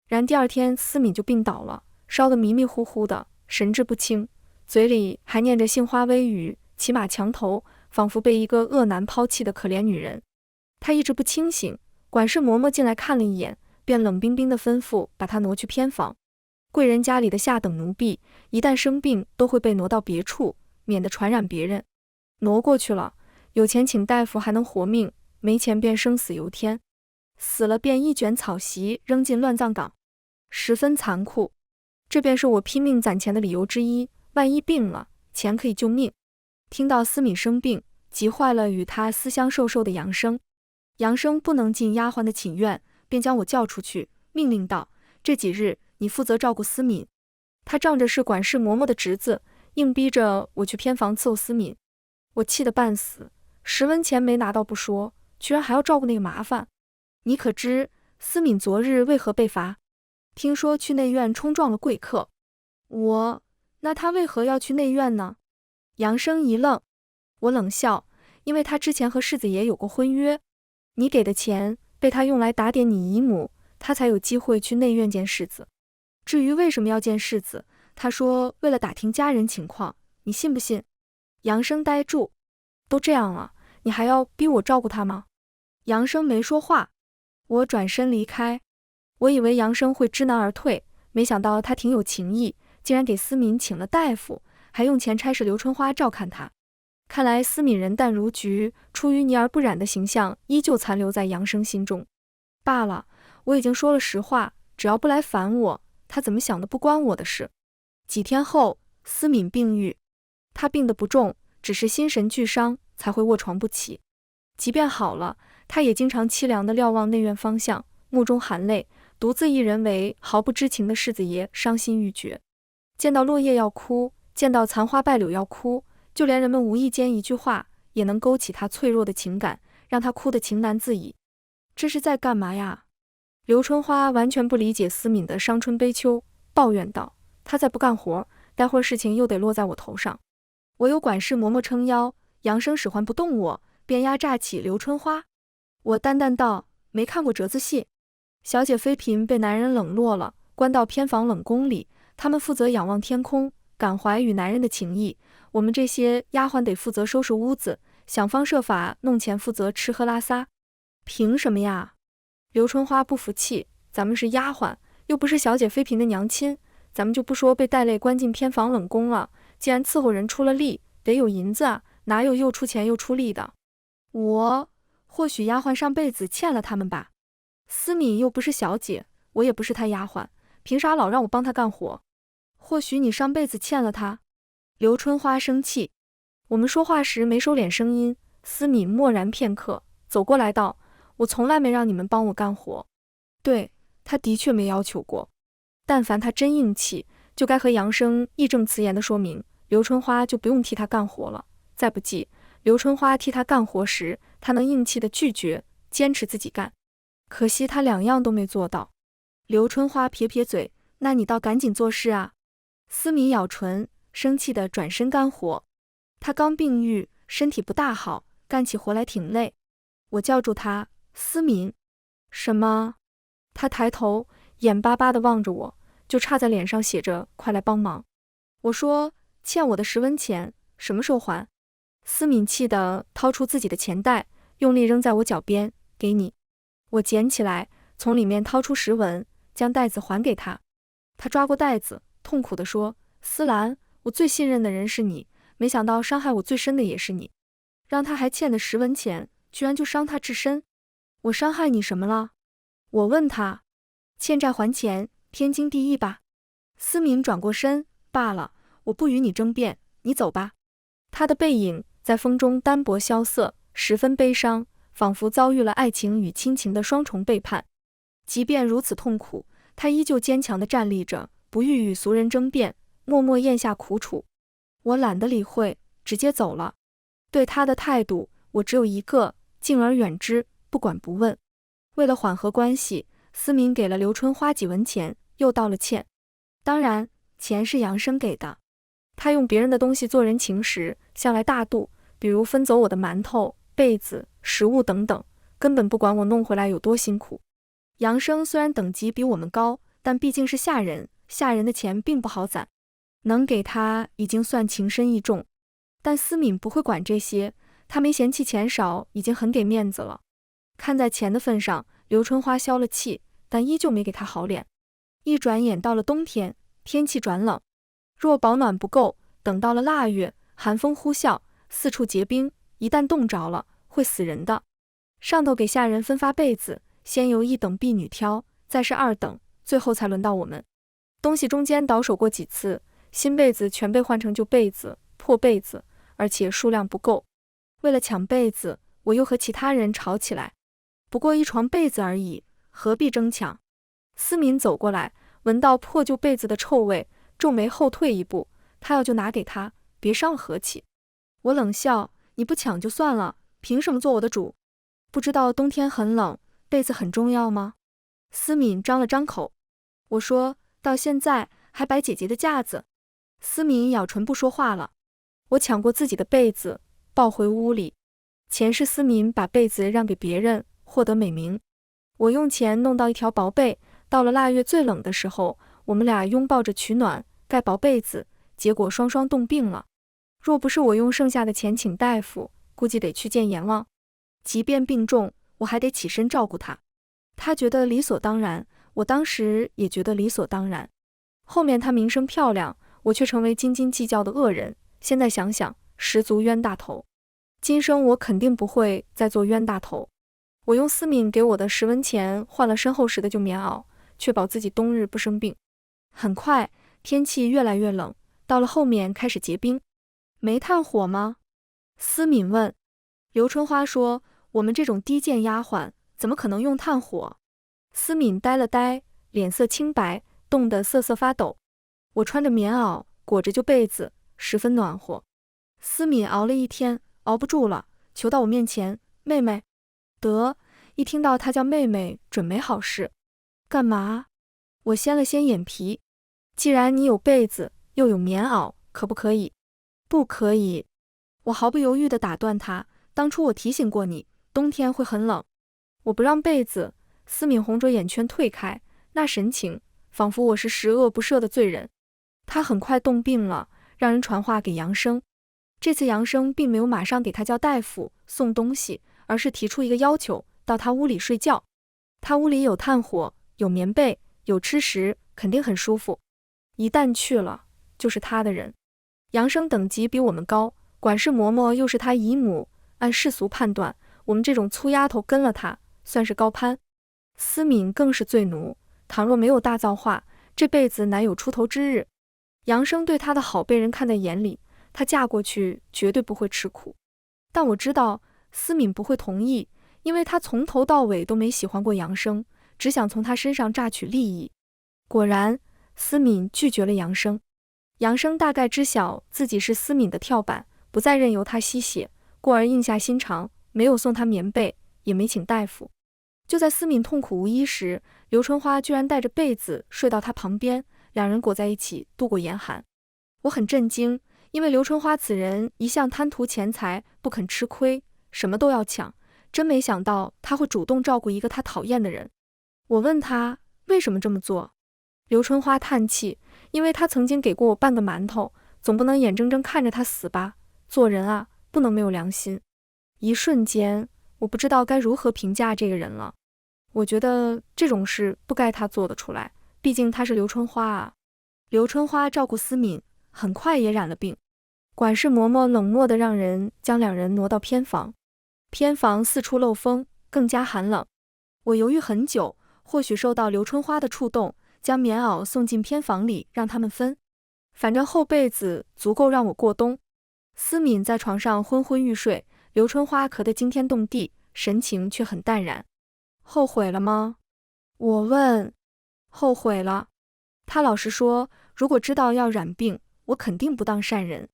然第2天思敏就病倒了，烧得迷迷糊糊的，神志不清，嘴里还念着杏花微雨，骑马墙头，仿佛被一个恶男抛弃的可怜女人。她一直不清醒，管事嬷嬷进来看了一眼，便冷冰冰地吩咐把她挪去偏房。贵人家里的下等奴婢，一旦生病都会被挪到别处，免得传染别人。挪过去了，有钱请大夫还能活命，没钱便生死由天。死了便一卷草席扔进乱葬岗，十分残酷。这便是我拼命攒钱的理由之一，万一病了，钱可以救命。听到思敏生病，急坏了与他私相授受的杨生。杨生不能进丫鬟的寝院，便将我叫出去，命令道：这几日你负责照顾思敏。他仗着是管事嬷嬷的侄子，硬逼着我去偏房伺候思敏。我气得半死，10文钱没拿到不说，居然还要照顾那个麻烦。你可知思敏昨日为何被罚？听说去内院冲撞了贵客。那他为何要去内院呢？杨生一愣，我冷笑，因为他之前和世子爷有过婚约，你给的钱被他用来打点你姨母，他才有机会去内院见世子。至于为什么要见世子，他说为了打听家人情况，你信不信？杨生呆住，都这样了，你还要逼我照顾他吗？杨生没说话，我转身离开。我以为杨生会知难而退，没想到他挺有情义，竟然给思敏请了大夫，还用钱差事刘春花照看他。看来思敏人淡如菊，出淤泥而不染的形象依旧残留在杨生心中。罢了，我已经说了实话，只要不来烦我，他怎么想的不关我的事。几天后，思敏病愈，他病得不重，只是心神俱伤，才会卧床不起。即便好了，他也经常凄凉地瞭望内院方向，目中含泪，独自一人为毫不知情的世子爷伤心欲绝。见到落叶要哭，见到残花败柳要哭，就连人们无意间一句话，也能勾起他脆弱的情感，让他哭得情难自已。这是在干嘛呀？刘春花完全不理解思敏的伤春悲秋，抱怨道：他再不干活，待会儿事情又得落在我头上。我有管事嬷嬷撑腰，杨生使唤不动我，便压榨起刘春花。我淡淡道：没看过折子戏。小姐妃嫔被男人冷落了，关到偏房冷宫里，她们负责仰望天空，感怀与男人的情谊。我们这些丫鬟得负责收拾屋子，想方设法弄钱，负责吃喝拉撒。凭什么呀？刘春花不服气，咱们是丫鬟，又不是小姐妃嫔的娘亲，咱们就不说被带累关进偏房冷宫了，既然伺候人出了力，得有银子啊，哪有又出钱又出力的？或许丫鬟上辈子欠了他们吧。思敏又不是小姐，我也不是她丫鬟，凭啥老让我帮她干活？或许你上辈子欠了她。刘春花生气。我们说话时没收敛声音，思敏默然片刻，走过来道：我从来没让你们帮我干活。对，他的确没要求过，但凡他真硬气，就该和杨生义正辞严地说明，刘春花就不用替他干活了。再不济，刘春花替他干活时，他能硬气地拒绝，坚持自己干。可惜他两样都没做到。刘春花撇撇嘴：那你倒赶紧做事啊！思敏咬唇，生气地转身干活。他刚病愈，身体不大好，干起活来挺累。我叫住他：思敏。什么？他抬头，眼巴巴地望着我，就差在脸上写着快来帮忙。我说：欠我的10文钱，什么时候还？思敏气得掏出自己的钱袋，用力扔在我脚边：给你。我捡起来，从里面掏出10文，将袋子还给他。他抓过袋子，痛苦地说：思兰，我最信任的人是你，没想到伤害我最深的也是你，让他还欠的10文钱，居然就伤他至深。我伤害你什么了？我问他。欠债还钱，天经地义吧。思敏转过身：罢了，我不与你争辩，你走吧。他的背影在风中单薄萧瑟，十分悲伤，仿佛遭遇了爱情与亲情的双重背叛。即便如此痛苦，他依旧坚强地站立着，不欲与俗人争辩，默默咽下苦楚。我懒得理会，直接走了。对他的态度，我只有一个：敬而远之，不管不问。为了缓和关系，思敏给了刘春花几文钱，又道了歉。当然，钱是杨生给的。他用别人的东西做人情时，向来大度，比如分走我的馒头、被子、食物等等，根本不管我弄回来有多辛苦。杨生虽然等级比我们高，但毕竟是下人，下人的钱并不好攒，能给他已经算情深意重。但思敏不会管这些，他没嫌弃钱少，已经很给面子了。看在钱的份上，刘春花消了气，但依旧没给他好脸。一转眼到了冬天，天气转冷，若保暖不够，等到了腊月，寒风呼啸，四处结冰，一旦冻着了，会死人的。上头给下人分发被子，先由1等婢女挑，再是2等，最后才轮到我们。东西中间倒手过几次，新被子全被换成旧被子、破被子，而且数量不够。为了抢被子，我又和其他人吵起来。不过一床被子而已，何必争抢？思敏走过来，闻到破旧被子的臭味，皱眉后退一步，他要就拿给他，别伤了和气。我冷笑：你不抢就算了，凭什么做我的主？不知道冬天很冷，被子很重要吗？思敏张了张口。我说：到现在还摆姐姐的架子。思敏咬唇不说话了。我抢过自己的被子，抱回屋里。钱是思敏把被子让给别人，获得美名。我用钱弄到一条薄被，到了腊月最冷的时候，我们俩拥抱着取暖，盖薄被子，结果双双冻病了。若不是我用剩下的钱请大夫，估计得去见阎王。即便病重，我还得起身照顾他。他觉得理所当然，我当时也觉得理所当然。后面他名声漂亮，我却成为斤斤计较的恶人，现在想想，十足冤大头。今生我肯定不会再做冤大头。我用思敏给我的10文钱换了身后时的旧棉袄，确保自己冬日不生病。很快，天气越来越冷，到了后面开始结冰。没炭火吗？思敏问。刘春花说：我们这种低贱丫鬟，怎么可能用炭火？思敏呆了呆，脸色青白，冻得瑟瑟发抖。我穿着棉袄，裹着旧被子，十分暖和。思敏熬了一天，熬不住了，求到我面前：妹妹。得，一听到她叫妹妹，准没好事。干嘛？我掀了掀眼皮。既然你有被子，又有棉袄，可不可以？不可以。我毫不犹豫地打断他，当初我提醒过你，冬天会很冷。我不让被子。思敏红着眼圈退开，那神情仿佛我是十恶不赦的罪人。他很快冻病了，让人传话给杨生。这次杨生并没有马上给他叫大夫送东西，而是提出一个要求，到他屋里睡觉。他屋里有炭火，有棉被，有吃食，肯定很舒服。一旦去了，就是他的人。杨生等级比我们高，管事嬷嬷又是他姨母，按世俗判断，我们这种粗丫头跟了他，算是高攀。思敏更是罪奴，倘若没有大造化，这辈子难有出头之日。杨生对她的好被人看在眼里，她嫁过去绝对不会吃苦。但我知道思敏不会同意，因为她从头到尾都没喜欢过杨生，只想从他身上榨取利益。果然，思敏拒绝了杨生。杨生大概知晓自己是思敏的跳板，不再任由他吸血，故而硬下心肠，没有送他棉被，也没请大夫。就在思敏痛苦无依时，刘春花居然带着被子睡到他旁边，两人裹在一起度过严寒。我很震惊，因为刘春花此人一向贪图钱财，不肯吃亏，什么都要抢，真没想到他会主动照顾一个他讨厌的人。我问他为什么这么做，刘春花叹气，因为他曾经给过我半个馒头，总不能眼睁睁看着他死吧，做人啊，不能没有良心。一瞬间，我不知道该如何评价这个人了。我觉得这种事不该他做得出来，毕竟他是刘春花啊。刘春花照顾思敏，很快也染了病。管事嬷嬷冷漠地让人将两人挪到偏房。偏房四处漏风，更加寒冷。我犹豫很久，或许受到刘春花的触动，将棉袄送进偏房里让他们分。反正厚被子足够让我过冬。思敏在床上昏昏欲睡，刘春花咳得惊天动地，神情却很淡然。后悔了吗？我问。后悔了。他老实说，如果知道要染病，我肯定不当善人。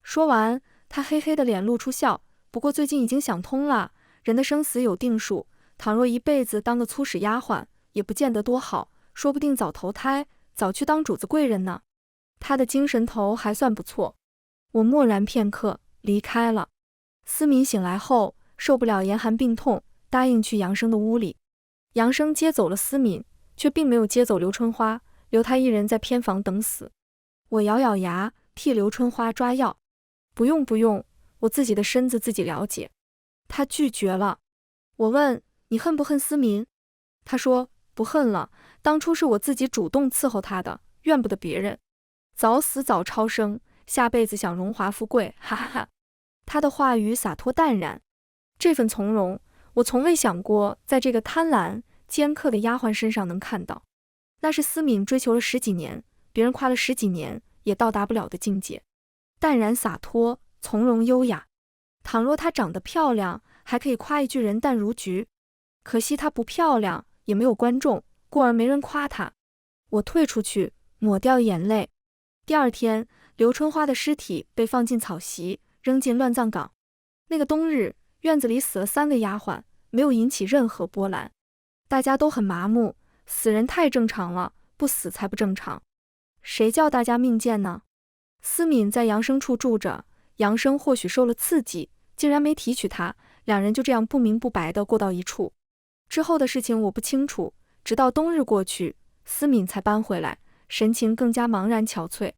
说完，他黑黑的脸露出笑，不过最近已经想通了，人的生死有定数，倘若一辈子当个粗使丫鬟，也不见得多好，说不定早投胎，早去当主子贵人呢。他的精神头还算不错。我默然片刻，离开了。思敏醒来后，受不了严寒病痛，答应去杨生的屋里。杨生接走了思敏，却并没有接走刘春花，留她一人在偏房等死。我咬咬牙，替刘春花抓药。不用不用，我自己的身子自己了解。她拒绝了。我问，你恨不恨思敏？她说，不恨了，当初是我自己主动伺候她的，怨不得别人。早死早超生，下辈子想荣华富贵，哈哈哈。她的话语洒脱淡然，这份从容，我从未想过在这个贪婪尖刻的丫鬟身上能看到。那是思敏追求了10几年，别人夸了10几年也到达不了的境界。淡然洒脱，从容优雅。倘若她长得漂亮，还可以夸一句人淡如菊。可惜她不漂亮，也没有观众，故而没人夸她。我退出去，抹掉眼泪。第二天，刘春花的尸体被放进草席，扔进乱葬岗。那个冬日，院子里死了3位丫鬟，没有引起任何波澜。大家都很麻木，死人太正常了，不死才不正常。谁叫大家命贱呢？思敏在杨生处住着，杨生或许受了刺激，竟然没提取他，两人就这样不明不白地过到一处。之后的事情我不清楚，直到冬日过去，思敏才搬回来，神情更加茫然憔悴。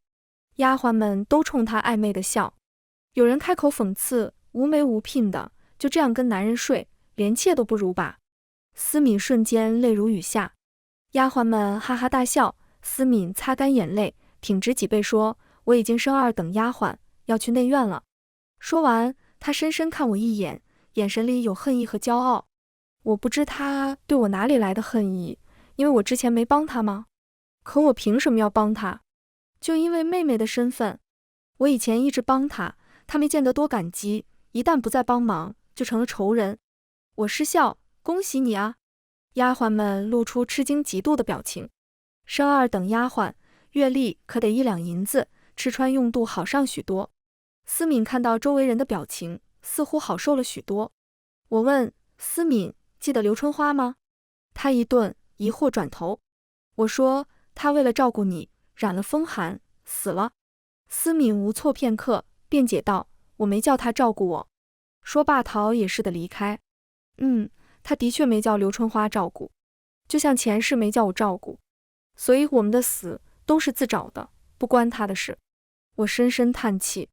丫鬟们都冲他暧昧地笑，有人开口讽刺，无媒无聘的，就这样跟男人睡，连妾都不如吧。思敏瞬间泪如雨下。丫鬟们哈哈大笑，思敏擦干眼泪，挺直脊背说，我已经升2等丫鬟，要去内院了。说完，她深深看我一眼，眼神里有恨意和骄傲。我不知她对我哪里来的恨意，因为我之前没帮她吗？可我凭什么要帮她？就因为妹妹的身份。我以前一直帮她，她没见得多感激，一旦不再帮忙，就成了仇人。我失笑，恭喜你啊！丫鬟们露出吃惊嫉妒的表情。升2等丫鬟，月例可得1两银子，吃穿用度好上许多。思敏看到周围人的表情，似乎好受了许多。我问思敏，记得刘春花吗？她一顿，疑惑转头。我说，她为了照顾你，染了风寒，死了。思敏无措片刻，辩解道：“我没叫他照顾我。”说罢逃也似的离开。他的确没叫刘春花照顾，就像前世没叫我照顾，所以我们的死都是自找的，不关他的事。我深深叹气。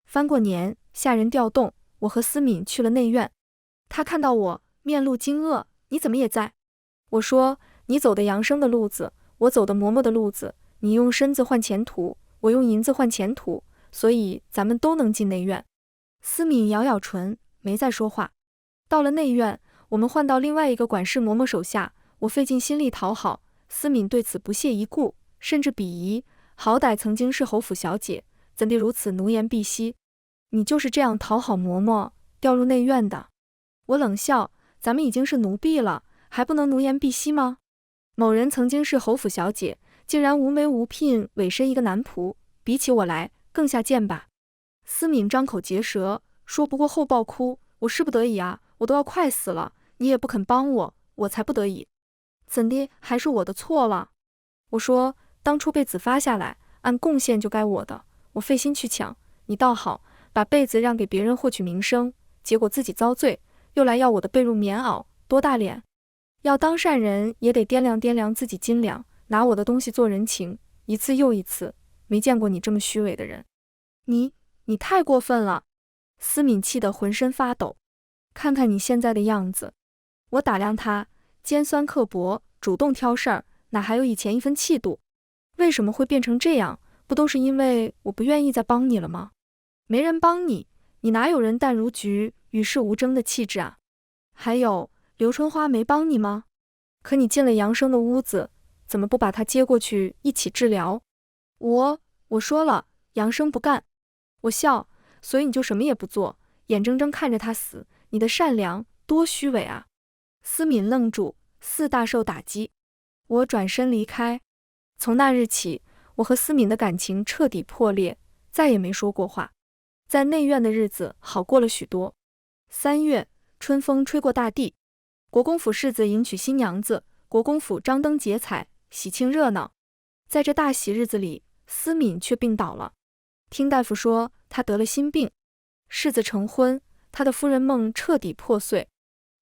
翻过年，下人调动，我和思敏去了内院。他看到我，面露惊愕：“你怎么也在？”我说：“你走的杨生的路子，我走的嬷嬷的路子，你用身子换前途，我用银子换前途，所以咱们都能进内院。”思敏咬咬唇，没再说话。到了内院，我们换到另外一个管事嬷嬷手下，我费尽心力讨好，思敏对此不屑一顾，甚至鄙夷，好歹曾经是侯府小姐，怎地如此奴颜婢膝？你就是这样讨好嬷嬷，调入内院的？我冷笑：“咱们已经是奴婢了，还不能奴颜婢膝吗？某人曾经是侯府小姐，竟然无媒无聘委身一个男仆，比起我来更下贱吧？”思敏张口结舌，说不过后爆哭：“我是不得已啊，我都要快死了，你也不肯帮我，我才不得已。怎的还是我的错了？”我说：“当初被子发下来，按贡献就该我的，我费心去抢，你倒好，把被子让给别人获取名声，结果自己遭罪，又来要我的被褥棉袄，多大脸！要当善人也得掂量掂量自己斤两，拿我的东西做人情，一次又一次，没见过你这么虚伪的人。你太过分了！”思敏气得浑身发抖。看看你现在的样子。我打量他，尖酸刻薄，主动挑事儿，哪还有以前一分气度？为什么会变成这样？不都是因为我不愿意再帮你了吗？没人帮你，你哪有人淡如菊、与世无争的气质啊？还有，刘春花没帮你吗？可你进了杨生的屋子，怎么不把他接过去一起治疗？我说了，杨生不干。我笑，所以你就什么也不做，眼睁睁看着他死，你的善良多虚伪啊！思敏愣住，似大受打击。我转身离开。从那日起，我和思敏的感情彻底破裂，再也没说过话。在内院的日子好过了许多。3月，春风吹过大地，国公府世子迎娶新娘子，国公府张灯结彩，喜庆热闹。在这大喜日子里，思敏却病倒了。听大夫说，他得了心病。世子成婚，他的夫人梦彻底破碎。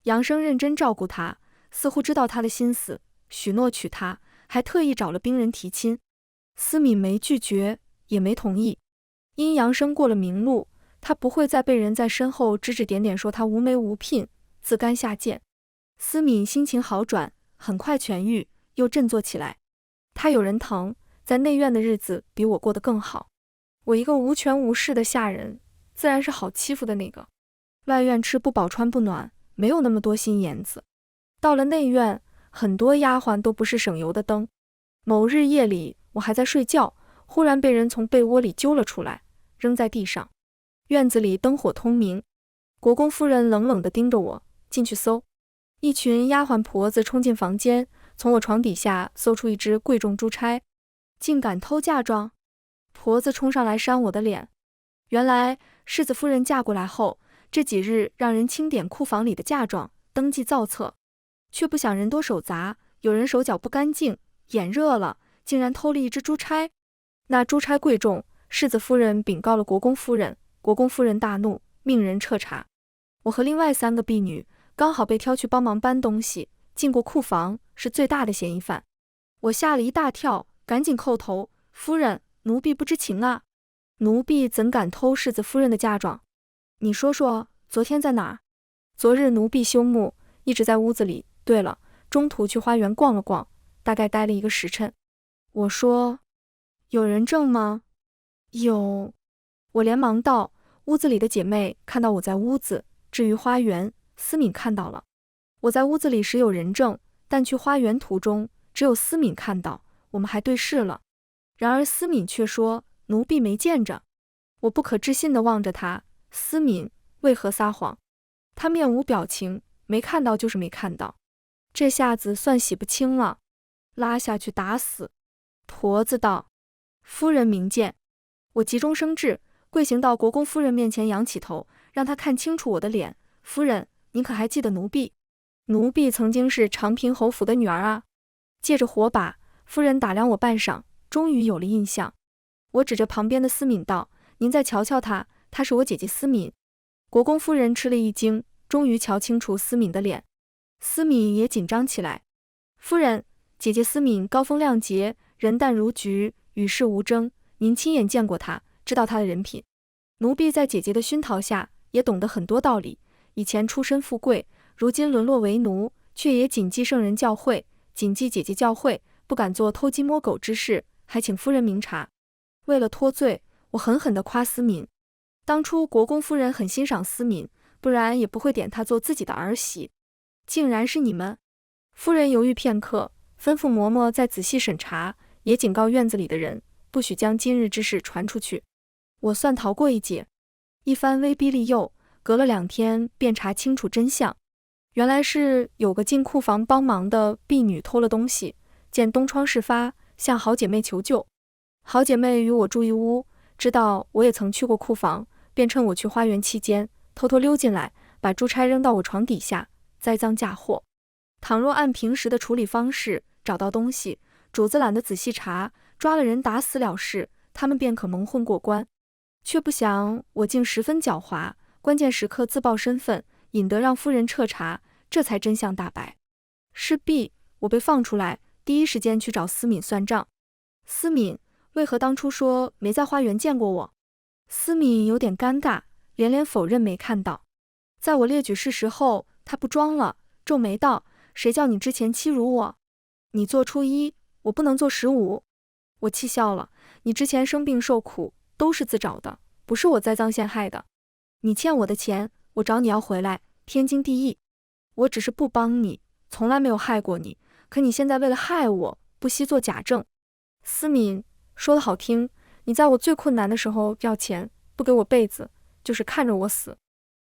杨生认真照顾他，似乎知道他的心思，许诺娶她，还特意找了兵人提亲。思敏没拒绝，也没同意。因杨生过了名路，他不会再被人在身后指指点点说他无媒无聘，自甘下贱。思敏心情好转，很快痊愈，又振作起来。他有人疼，在内院的日子比我过得更好。我一个无权无势的下人，自然是好欺负的那个。外院吃不饱穿不暖，没有那么多心眼子。到了内院，很多丫鬟都不是省油的灯。某日夜里，我还在睡觉，忽然被人从被窝里揪了出来，扔在地上。院子里灯火通明，国公夫人冷冷地盯着我，进去搜。一群丫鬟婆子冲进房间，从我床底下搜出一只贵重珠钗。竟敢偷嫁妆！婆子冲上来扇我的脸。原来世子夫人嫁过来后，这几日让人清点库房里的嫁妆，登记造册，却不想人多手杂，有人手脚不干净，眼热了，竟然偷了一只珠钗。那珠钗贵重，世子夫人禀告了国公夫人，国公夫人大怒，命人彻查。我和另外3个婢女刚好被挑去帮忙搬东西，进过库房，是最大的嫌疑犯。我吓了一大跳，赶紧叩头：“夫人，奴婢不知情啊，奴婢怎敢偷世子夫人的嫁妆？你说说，昨天在哪儿？”昨日奴婢休沐，一直在屋子里。对了，中途去花园逛了逛，大概待了1个时辰。我说：“有人证吗？”有。我连忙道：“屋子里的姐妹看到我在屋子，至于花园，思敏看到了。我在屋子里时有人证，但去花园途中，只有思敏看到，我们还对视了。然而思敏却说奴婢没见着。”我不可置信地望着她，思敏为何撒谎？她面无表情，没看到就是没看到。这下子算洗不清了，拉下去打死。婆子道：“夫人明鉴。”我急中生智，跪行到国公夫人面前，仰起头，让她看清楚我的脸。夫人，您可还记得奴婢？奴婢曾经是长平侯府的女儿啊。借着火把，夫人打量我半晌，终于有了印象。我指着旁边的思敏道：“您再瞧瞧她，她是我姐姐思敏。国公夫人吃了一惊，终于瞧清楚思敏的脸。思敏也紧张起来。夫人，姐姐思敏高风亮节，人淡如菊，与世无争。您亲眼见过她，知道她的人品。奴婢在姐姐的熏陶下，也懂得很多道理。以前出身富贵，如今沦落为奴，却也谨记圣人教诲，谨记姐姐教诲，不敢做偷鸡摸狗之事，还请夫人明察。为了脱罪，我狠狠地夸思敏。当初国公夫人很欣赏思敏，不然也不会点她做自己的儿媳。竟然是你们！夫人犹豫片刻，吩咐嬷嬷再仔细审查，也警告院子里的人，不许将今日之事传出去。我算逃过一劫。一番威逼利诱，隔了2天便查清楚真相。原来是有个进库房帮忙的婢女偷了东西，见东窗事发，向好姐妹求救。好姐妹与我住一屋，知道我也曾去过库房，便趁我去花园期间，偷偷溜进来，把珠钗扔到我床底下，栽赃嫁祸。倘若按平时的处理方式找到东西，主子懒得仔细查，抓了人打死了事，他们便可蒙混过关。却不想我竟十分狡猾，关键时刻自曝身份，引得让夫人彻查，这才真相大白。势必我被放出来，第一时间去找思敏算账。思敏，为何当初说没在花园见过我？思敏有点尴尬，连连否认没看到。在我列举事实后，她不装了，皱眉道：谁叫你之前欺辱我？你做初1，我不能做15。我气笑了，你之前生病受苦，都是自找的，不是我栽赃陷害的。你欠我的钱，我找你要回来，天经地义。我只是不帮你，从来没有害过你，可你现在为了害我，不惜做假证。思敏，说得好听，你在我最困难的时候要钱，不给我被子，就是看着我死，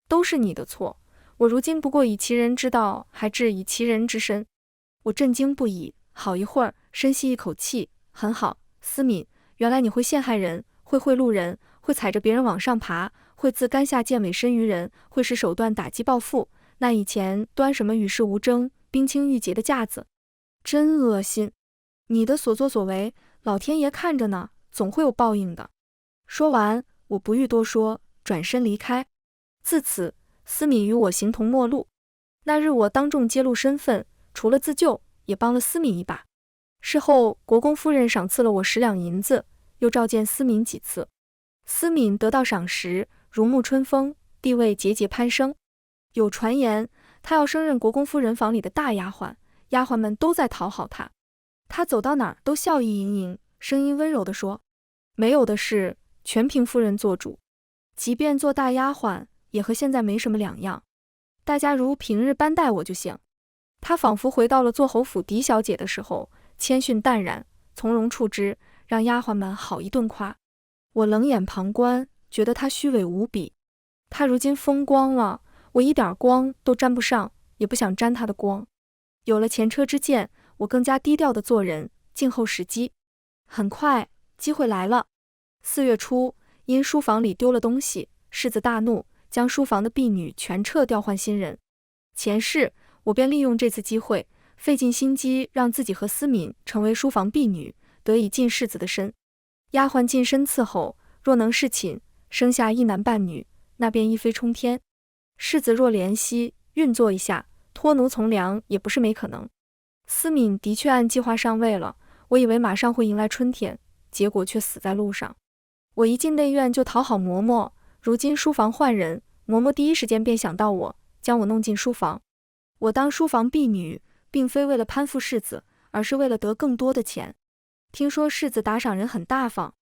都是你的错。我如今不过以其人之道，还治以其人之身。我震惊不已，好一会儿，深吸一口气，很好，思敏，原来你会陷害人，会贿赂人，会踩着别人往上爬，会自甘下贱委身于人，会使手段打击报复。那以前端什么与世无争、冰清玉洁的架子，真恶心。你的所作所为，老天爷看着呢，总会有报应的。说完，我不欲多说，转身离开。自此，思敏与我形同陌路。那日我当众揭露身份，除了自救，也帮了思敏一把。事后，国公夫人赏赐了我10两银子，又召见思敏几次。思敏得到赏识，如沐春风，地位节节攀升。有传言，她要升任国公夫人房里的大丫鬟，丫鬟们都在讨好她。她走到哪儿都笑意盈盈，声音温柔地说：没有的事，全凭夫人做主。即便做大丫鬟，也和现在没什么两样。大家如平日般待我就行。她仿佛回到了做侯府嫡小姐的时候，谦逊淡然，从容处之，让丫鬟们好一顿夸。我冷眼旁观，觉得她虚伪无比。她如今风光了，我一点光都沾不上，也不想沾她的光。有了前车之鉴，我更加低调地做人，静候时机。很快，机会来了。4月初，因书房里丢了东西，世子大怒，将书房的婢女全撤，调换新人。前世，我便利用这次机会，费尽心机让自己和思敏成为书房婢女，得以进世子的身。丫鬟近身伺候，若能侍寝，生下一男半女，那便一飞冲天。世子若怜惜，运作一下，托奴从良也不是没可能。思敏的确按计划上位了，我以为马上会迎来春天，结果却死在路上。我一进内院就讨好嬷嬷，如今书房换人，嬷嬷第一时间便想到我，将我弄进书房。我当书房婢女，并非为了攀附世子，而是为了得更多的钱。听说世子打赏人很大方，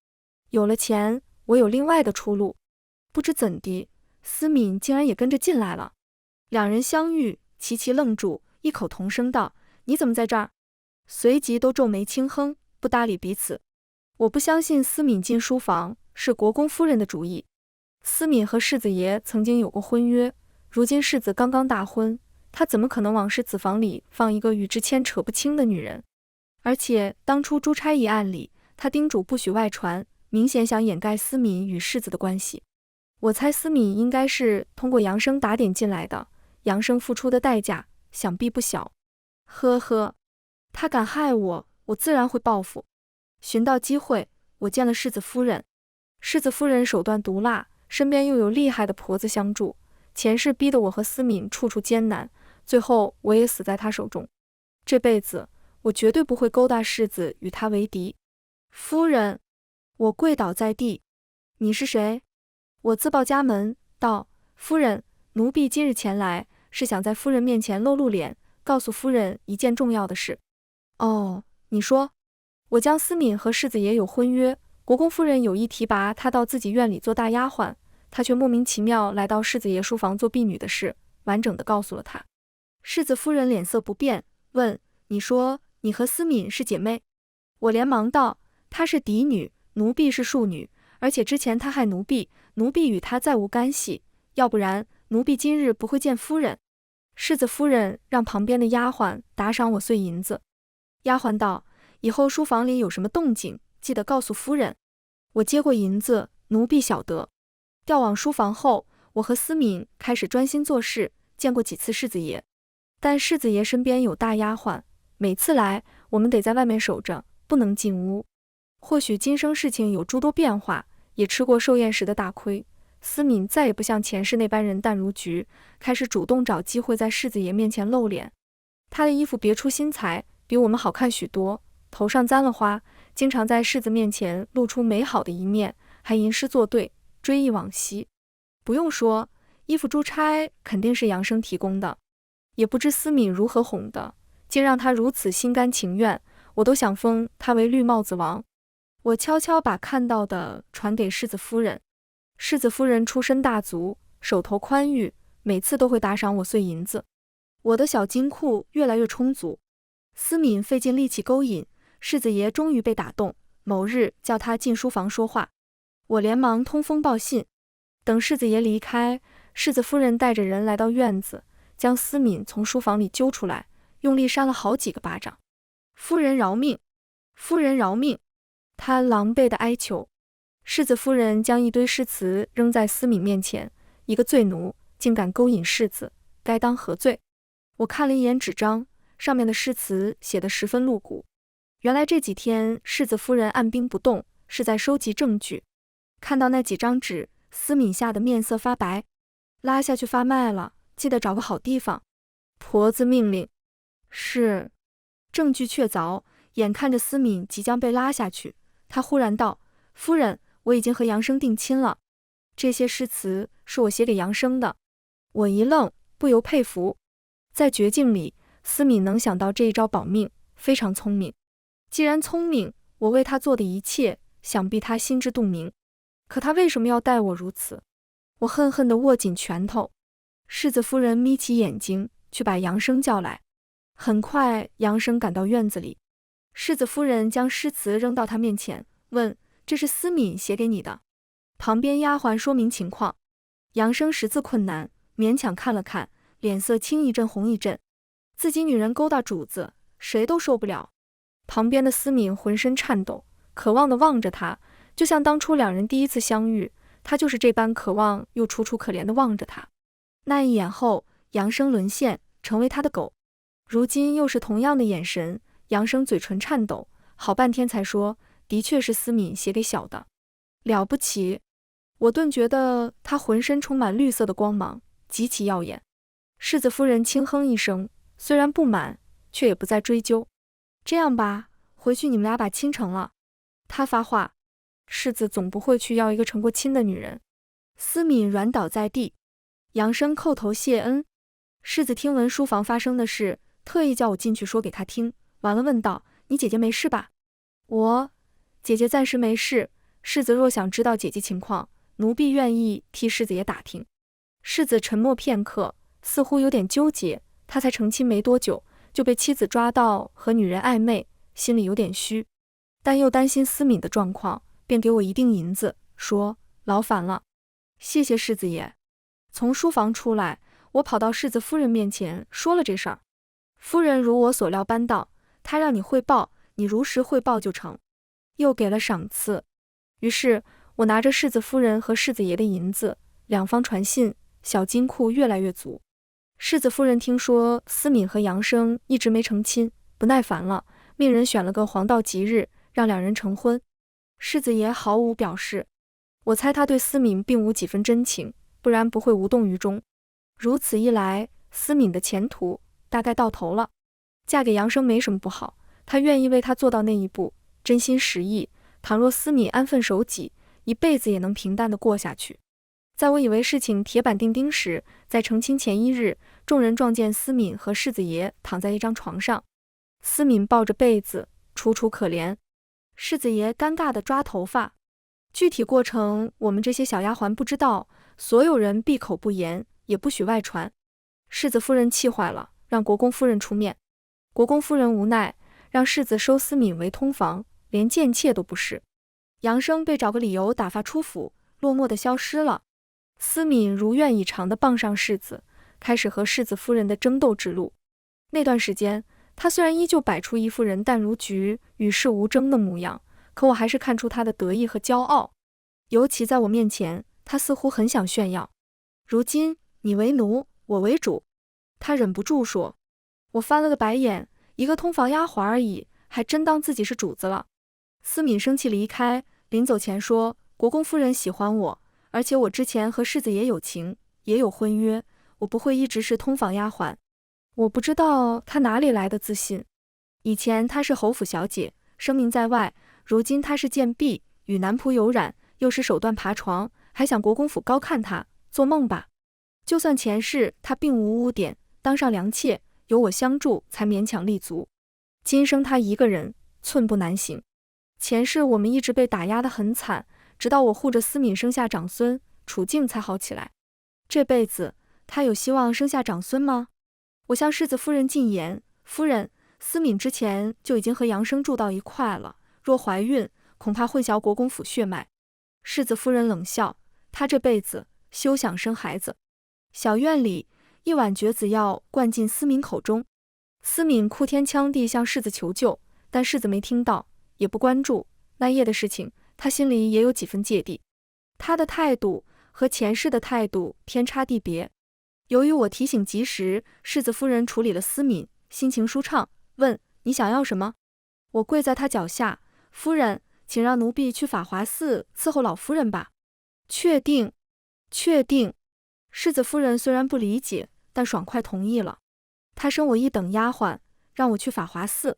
有了钱，我有另外的出路。不知怎的，思敏竟然也跟着进来了。两人相遇，齐齐愣住，异口同声道：你怎么在这儿？随即都皱眉轻哼，不搭理彼此。我不相信思敏进书房是国公夫人的主意。思敏和世子爷曾经有过婚约，如今世子刚刚大婚，他怎么可能往世子房里放一个与之牵扯不清的女人？而且当初珠钗一案里，他叮嘱不许外传，明显想掩盖思敏与世子的关系。我猜思敏应该是通过杨生打点进来的，杨生付出的代价想必不小。呵呵，他敢害我，我自然会报复。寻到机会，我见了世子夫人。世子夫人手段毒辣，身边又有厉害的婆子相助，前世逼得我和思敏处处艰难，最后我也死在他手中。这辈子我绝对不会勾搭世子与他为敌。夫人，我跪倒在地。你是谁？我自报家门，道：夫人，奴婢今日前来，是想在夫人面前露脸，告诉夫人一件重要的事。哦，你说。我将思敏和世子爷有婚约，国公夫人有意提拔她到自己院里做大丫鬟，她却莫名其妙来到世子爷书房做婢女的事，完整的告诉了他。世子夫人脸色不变，问：你说你和思敏是姐妹？我连忙道：她是嫡女，奴婢是庶女，而且之前她害奴婢，奴婢与她再无干系，要不然奴婢今日不会见夫人。世子夫人让旁边的丫鬟打赏我碎银子。丫鬟道：以后书房里有什么动静，记得告诉夫人。我接过银子，奴婢晓得。调往书房后，我和思敏开始专心做事，见过几次世子爷，但世子爷身边有大丫鬟，每次来我们得在外面守着，不能进屋。或许今生事情有诸多变化，也吃过寿宴时的大亏，思敏再也不像前世那般人淡如菊，开始主动找机会在世子爷面前露脸。她的衣服别出心裁，比我们好看许多，头上簪了花，经常在世子面前露出美好的一面，还吟诗作对，追忆往昔。不用说，衣服珠钗肯定是杨生提供的，也不知思敏如何哄的，竟让他如此心甘情愿，我都想封他为绿帽子王。我悄悄把看到的传给世子夫人。世子夫人出身大族，手头宽裕，每次都会打赏我碎银子，我的小金库越来越充足。思敏费尽力气勾引，世子爷终于被打动，某日叫他进书房说话。我连忙通风报信。等世子爷离开，世子夫人带着人来到院子，将思敏从书房里揪出来，用力扇了好几个巴掌。夫人饶命，夫人饶命！她狼狈地哀求。世子夫人将一堆诗词扔在思敏面前，一个罪奴竟敢勾引世子，该当何罪？我看了一眼纸张，上面的诗词写得十分露骨。原来这几天世子夫人按兵不动，是在收集证据。看到那几张纸，思敏吓得面色发白。拉下去发卖了，记得找个好地方。婆子命令。是。证据确凿，眼看着思敏即将被拉下去，她忽然道：夫人，我已经和杨生定亲了。这些诗词是我写给杨生的。我一愣，不由佩服。在绝境里，思敏能想到这一招保命，非常聪明。既然聪明，我为他做的一切，想必他心知肚明。可他为什么要待我如此？我恨恨地握紧拳头。世子夫人眯起眼睛，去把杨生叫来。很快，杨生赶到院子里。世子夫人将诗词扔到他面前，问：这是思敏写给你的？旁边丫鬟说明情况。杨生识字困难，勉强看了看，脸色青一阵红一阵。自己女人勾搭主子，谁都受不了。旁边的思敏浑身颤抖，渴望地望着他，就像当初两人第一次相遇，他就是这般渴望又楚楚可怜地望着他。那一眼后，杨生沦陷，成为他的狗。如今又是同样的眼神，杨生嘴唇颤抖，好半天才说：的确是思敏写给小的。了不起！我顿觉得他浑身充满绿色的光芒，极其耀眼。世子夫人轻哼一声，虽然不满，却也不再追究。这样吧，回去你们俩把亲成了。他发话。世子总不会去要一个成过亲的女人。思敏软倒在地。杨生叩头谢恩。世子听闻书房发生的事，特意叫我进去说给他听，完了问道：你姐姐没事吧？姐姐暂时没事，世子若想知道姐姐情况，奴婢愿意替世子爷打听。世子沉默片刻，似乎有点纠结，他才成亲没多久，就被妻子抓到和女人暧昧，心里有点虚，但又担心思敏的状况，便给我一锭银子，说：劳烦了。谢谢世子爷。从书房出来，我跑到世子夫人面前说了这事儿。夫人如我所料般道：她让你汇报，你如实汇报就成。又给了赏赐。于是我拿着世子夫人和世子爷的银子，两方传信，小金库越来越足。世子夫人听说思敏和杨生一直没成亲，不耐烦了，命人选了个黄道吉日，让两人成婚。世子爷毫无表示。我猜他对思敏并无几分真情，不然不会无动于衷。如此一来，思敏的前途大概到头了。嫁给杨生没什么不好，他愿意为他做到那一步，真心实意。倘若思敏安分守己，一辈子也能平淡地过下去。在我以为事情铁板钉钉时，在成亲前一日，众人撞见思敏和世子爷躺在一张床上，思敏抱着被子，楚楚可怜。世子爷尴尬地抓头发。具体过程我们这些小丫鬟不知道，所有人闭口不言，也不许外传。世子夫人气坏了，让国公夫人出面。国公夫人无奈，让世子收思敏为通房，连贱妾都不是。杨生被找个理由打发出府，落寞地消失了。思敏如愿以偿地傍上世子，开始和世子夫人的争斗之路。那段时间，他虽然依旧摆出一副人淡如菊、与世无争的模样，可我还是看出他的得意和骄傲。尤其在我面前，他似乎很想炫耀。如今你为奴，我为主，他忍不住说。我翻了个白眼，一个通房丫鬟而已，还真当自己是主子了。思敏生气离开，临走前说，国公夫人喜欢我，而且我之前和世子爷有情，也有婚约，我不会一直是通房丫鬟。我不知道她哪里来的自信。以前她是侯府小姐，声名在外，如今她是贱婢，与男仆有染，又是手段爬床，还想国公府高看她，做梦吧。就算前世她并无污点，当上良妾，有我相助才勉强立足。今生她一个人，寸步难行。前世我们一直被打压得很惨，直到我护着思敏生下长孙，处境才好起来。这辈子她有希望生下长孙吗？我向世子夫人进言，夫人，思敏之前就已经和杨生住到一块了，若怀孕，恐怕混淆国公府血脉。世子夫人冷笑，她这辈子休想生孩子。小院里，一碗蕨子药灌进思敏口中，思敏哭天抢地向世子求救，但世子没听到，也不关注。那夜的事情，他心里也有几分芥蒂。他的态度和前世的态度天差地别。由于我提醒及时，世子夫人处理了思敏，心情舒畅，问，你想要什么？我跪在他脚下，夫人，请让奴婢去法华寺伺候老夫人吧。确定，确定。世子夫人虽然不理解，但爽快同意了。她升我一等丫鬟，让我去法华寺。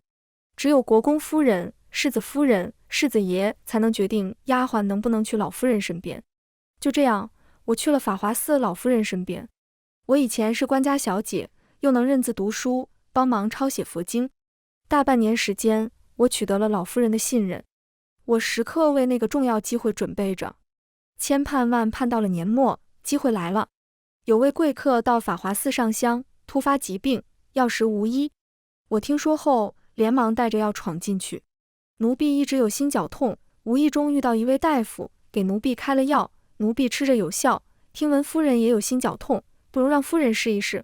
只有国公夫人、世子夫人、世子爷才能决定丫鬟能不能去老夫人身边。就这样，我去了法华寺老夫人身边。我以前是官家小姐，又能认字读书，帮忙抄写佛经。大半年时间，我取得了老夫人的信任。我时刻为那个重要机会准备着。千盼万盼到了年末，机会来了。有位贵客到法华寺上香，突发疾病，药石无医。我听说后，连忙带着药闯进去。奴婢一直有心绞痛，无意中遇到一位大夫，给奴婢开了药，奴婢吃着有效。听闻夫人也有心绞痛，不如让夫人试一试。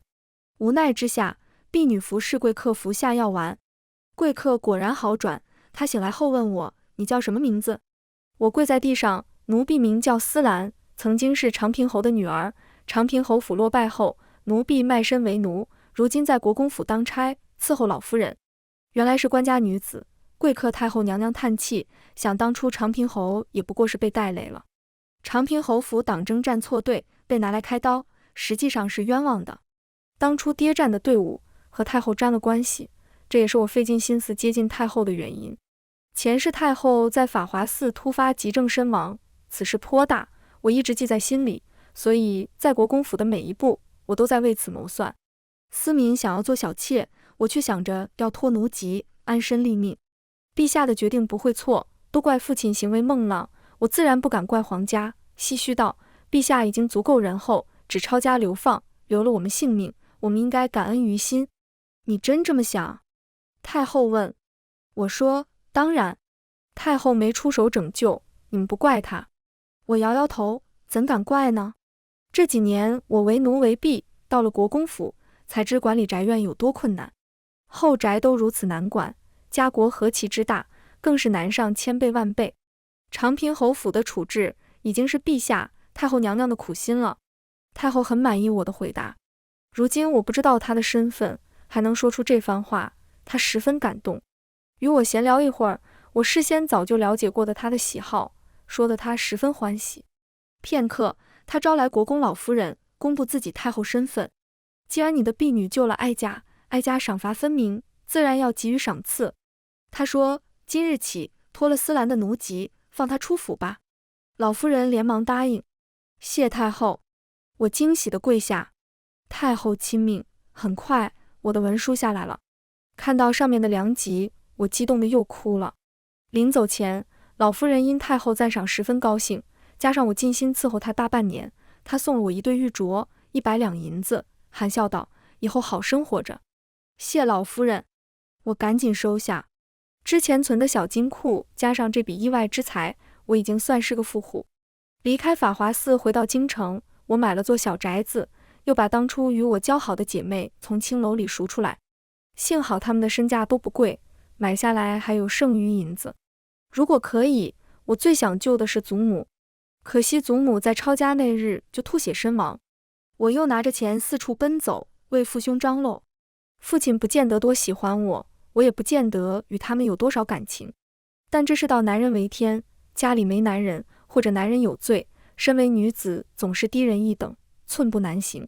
无奈之下，婢女服侍贵客服下药丸。贵客果然好转，他醒来后问我，你叫什么名字？我跪在地上，奴婢名叫思兰，曾经是长平侯的女儿。长平侯府落败后，奴婢卖身为奴，如今在国公府当差，伺候老夫人。原来是官家女子。贵客太后娘娘叹气，想当初长平侯也不过是被带累了。长平侯府党争站错队，被拿来开刀，实际上是冤枉的。当初跌战的队伍和太后沾了关系，这也是我费尽心思接近太后的原因。前世太后在法华寺突发急症身亡，此事颇大，我一直记在心里，所以在国公府的每一步，我都在为此谋算。思敏想要做小妾，我却想着要脱奴籍，安身立命。陛下的决定不会错，都怪父亲行为孟浪，我自然不敢怪皇家。唏嘘道，陛下已经足够仁厚，只抄家流放，留了我们性命，我们应该感恩于心。你真这么想？太后问。我说，当然。太后没出手拯救，你们不怪她。我摇摇头，怎敢怪呢？这几年我为奴为婢，到了国公府，才知管理宅院有多困难。后宅都如此难管，家国何其之大，更是难上千倍万倍。长平侯府的处置已经是陛下、太后娘娘的苦心了。太后很满意我的回答。如今我不知道她的身份，还能说出这番话，她十分感动。与我闲聊一会儿，我事先早就了解过的她的喜好，说得她十分欢喜。片刻，他招来国公老夫人，公布自己太后身份。既然你的婢女救了哀家，哀家赏罚分明，自然要给予赏赐。他说，今日起脱了思兰的奴籍，放她出府吧。老夫人连忙答应。谢太后。我惊喜地跪下。太后亲命。很快，我的文书下来了。看到上面的良籍，我激动得又哭了。临走前，老夫人因太后赞赏十分高兴，加上我尽心伺候她大半年，她送了我一对玉镯，100两银子，含笑道：“以后好生活着。”谢老夫人。我赶紧收下。之前存的小金库，加上这笔意外之财，我已经算是个富户。离开法华寺回到京城，我买了座小宅子，又把当初与我交好的姐妹从青楼里赎出来。幸好她们的身价都不贵，买下来还有剩余银子。如果可以，我最想救的是祖母，可惜祖母在抄家那日就吐血身亡。我又拿着钱四处奔走，为父兄张罗。父亲不见得多喜欢我，我也不见得与他们有多少感情，但这世道男人为天，家里没男人，或者男人有罪，身为女子总是低人一等，寸步难行。